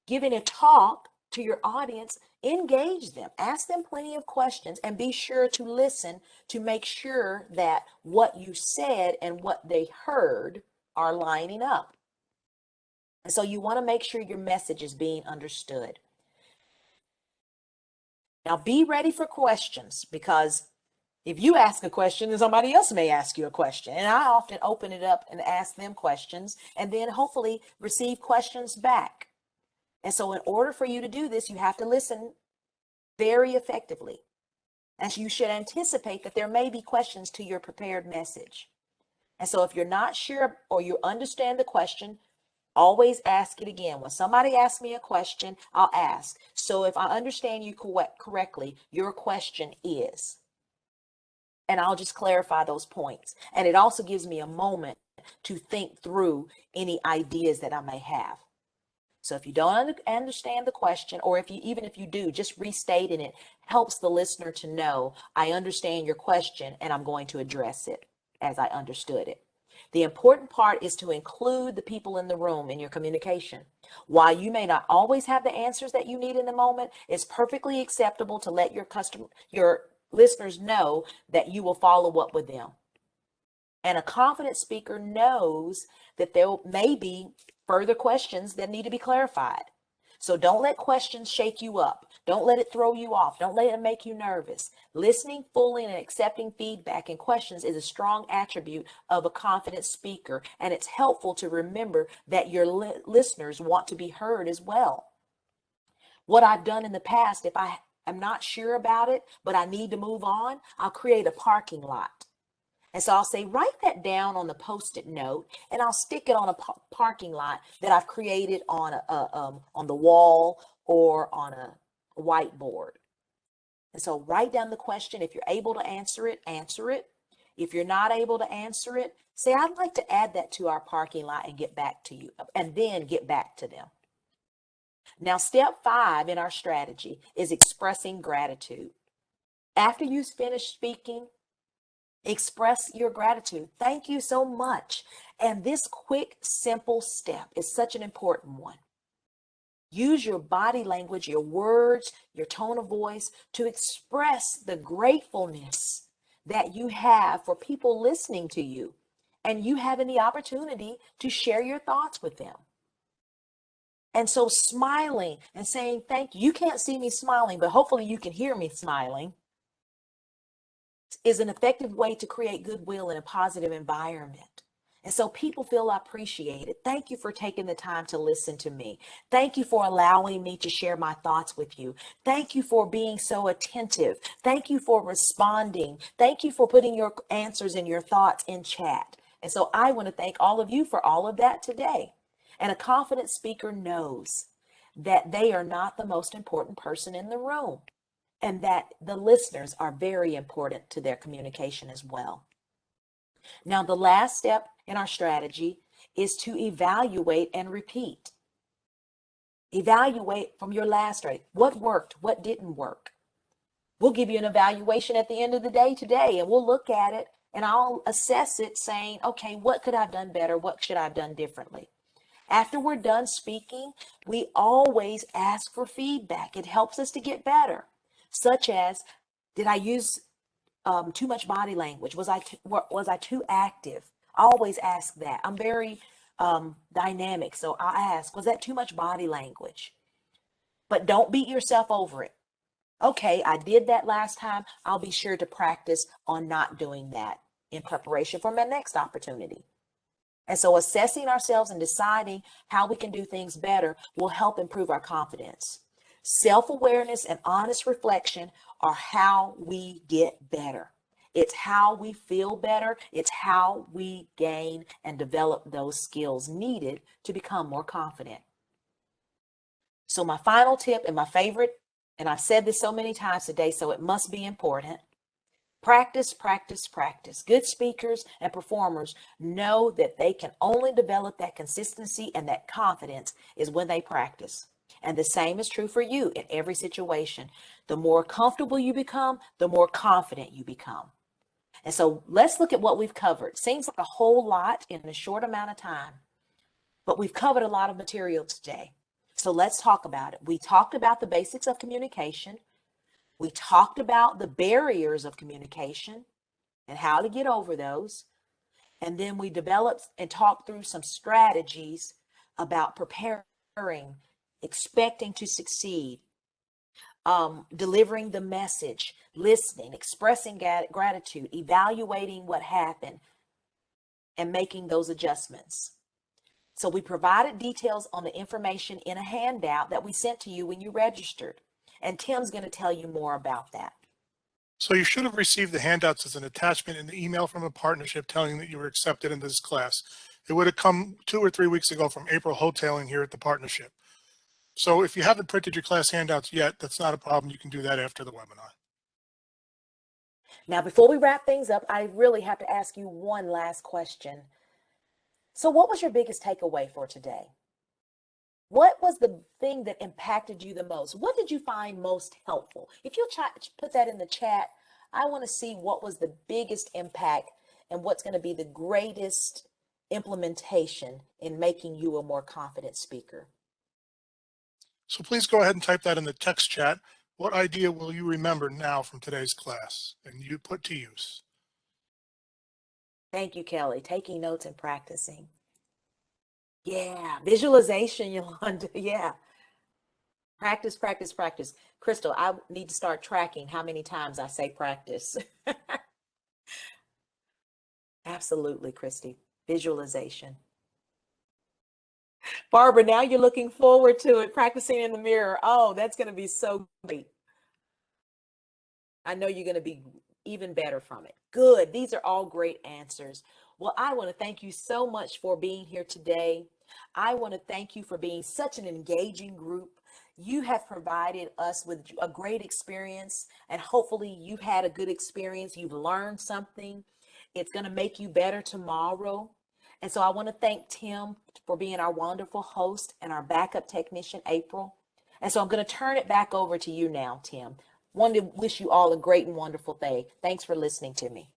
giving a talk to your audience, engage them, ask them plenty of questions, and be sure to listen to make sure that what you said and what they heard are lining up. And so you want to make sure your message is being understood. Now be ready for questions, because if you ask a question, then somebody else may ask you a question. And I often open it up and ask them questions and then hopefully receive questions back. And so in order for you to do this, you have to listen very effectively. And you should anticipate that there may be questions to your prepared message. And so if you're not sure or you understand the question, always ask it again. When somebody asks me a question, I'll ask. So if I understand you correctly, your question is, and I'll just clarify those points. And it also gives me a moment to think through any ideas that I may have. So if you don't understand the question, or even if you do, just restating it helps the listener to know, I understand your question and I'm going to address it as I understood it. The important part is to include the people in the room in your communication. While you may not always have the answers that you need in the moment, it's perfectly acceptable to let your listeners know that you will follow up with them. And a confident speaker knows that there may be further questions that need to be clarified. So don't let questions shake you up. Don't let it throw you off. Don't let it make you nervous. Listening fully and accepting feedback and questions is a strong attribute of a confident speaker. And it's helpful to remember that your listeners want to be heard as well. What I've done in the past, if I am not sure about it, but I need to move on, I'll create a parking lot. And so I'll say, write that down on the Post-it note, and I'll stick it on a parking lot that I've created on on the wall or on a whiteboard. And so write down the question. If you're able to answer it, answer it. If you're not able to answer it, say, I'd like to add that to our parking lot and get back to you, and then get back to them. Now, step 5 in our strategy is expressing gratitude. After you finish speaking, express your gratitude. Thank you so much. And this quick, simple step is such an important one. Use your body language, your words, your tone of voice to express the gratefulness that you have for people listening to you and you having the opportunity to share your thoughts with them. And so smiling and saying thank you. You can't see me smiling, but hopefully you can hear me smiling, is an effective way to create goodwill in a positive environment. And so people feel appreciated. Thank you for taking the time to listen to me. Thank you for allowing me to share my thoughts with you. Thank you for being so attentive. Thank you for responding. Thank you for putting your answers and your thoughts in chat. And so I want to thank all of you for all of that today. And a confident speaker knows that they are not the most important person in the room, and that the listeners are very important to their communication as well. Now, the last step in our strategy is to evaluate and repeat. Evaluate from your last rate. What worked? What didn't work? We'll give you an evaluation at the end of the day today, and we'll look at it and I'll assess it saying, okay, what could I have done better? What should I have done differently? After we're done speaking, we always ask for feedback. It helps us to get better, such as, did I use too much body language? Was I too active? I always ask that. I'm very dynamic, so I ask, was that too much body language? But don't beat yourself over it. Okay, I did that last time. I'll be sure to practice on not doing that in preparation for my next opportunity. And so assessing ourselves and deciding how we can do things better will help improve our confidence. Self-awareness and honest reflection are how we get better. It's how we feel better. It's how we gain and develop those skills needed to become more confident. So my final tip and my favorite, and I've said this so many times today, so it must be important. Practice, practice, practice. Good speakers and performers know that they can only develop that consistency and that confidence is when they practice. And the same is true for you in every situation. The more comfortable you become, the more confident you become. And so let's look at what we've covered. Seems like a whole lot in a short amount of time, but we've covered a lot of material today. So let's talk about it. We talked about the basics of communication. We talked about the barriers of communication and how to get over those. And then we developed and talked through some strategies about preparing, expecting to succeed, delivering the message, listening, expressing gratitude, evaluating what happened, and making those adjustments. So we provided details on the information in a handout that we sent to you when you registered. And Tim's going to tell you more about that. So you should have received the handouts as an attachment in the email from a partnership telling that you were accepted into this class. It would have come 2 or 3 weeks ago from April Hoteling here at the partnership. So if you haven't printed your class handouts yet, that's not a problem. You can do that after the webinar. Now, before we wrap things up, I really have to ask you one last question. So what was your biggest takeaway for today? What was the thing that impacted you the most? What did you find most helpful? If you'll put that in the chat, I want to see what was the biggest impact and what's going to be the greatest implementation in making you a more confident speaker. So please go ahead and type that in the text chat. What idea will you remember now from today's class and you put to use? Thank you, Kelly. Taking notes and practicing. Yeah, visualization, Yolanda. Yeah. Practice, practice, practice. Crystal, I need to start tracking how many times I say practice. Absolutely, Christy. Visualization. Barbara, now you're looking forward to it, practicing in the mirror. Oh, that's going to be so great. I know you're going to be even better from it. Good. These are all great answers. Well, I want to thank you so much for being here today. I want to thank you for being such an engaging group. You have provided us with a great experience, and hopefully you've had a good experience. You've learned something. It's going to make you better tomorrow. And so I want to thank Tim for being our wonderful host and our backup technician, April. And so I'm going to turn it back over to you now, Tim. Wanted to wish you all a great and wonderful day. Thanks for listening to me.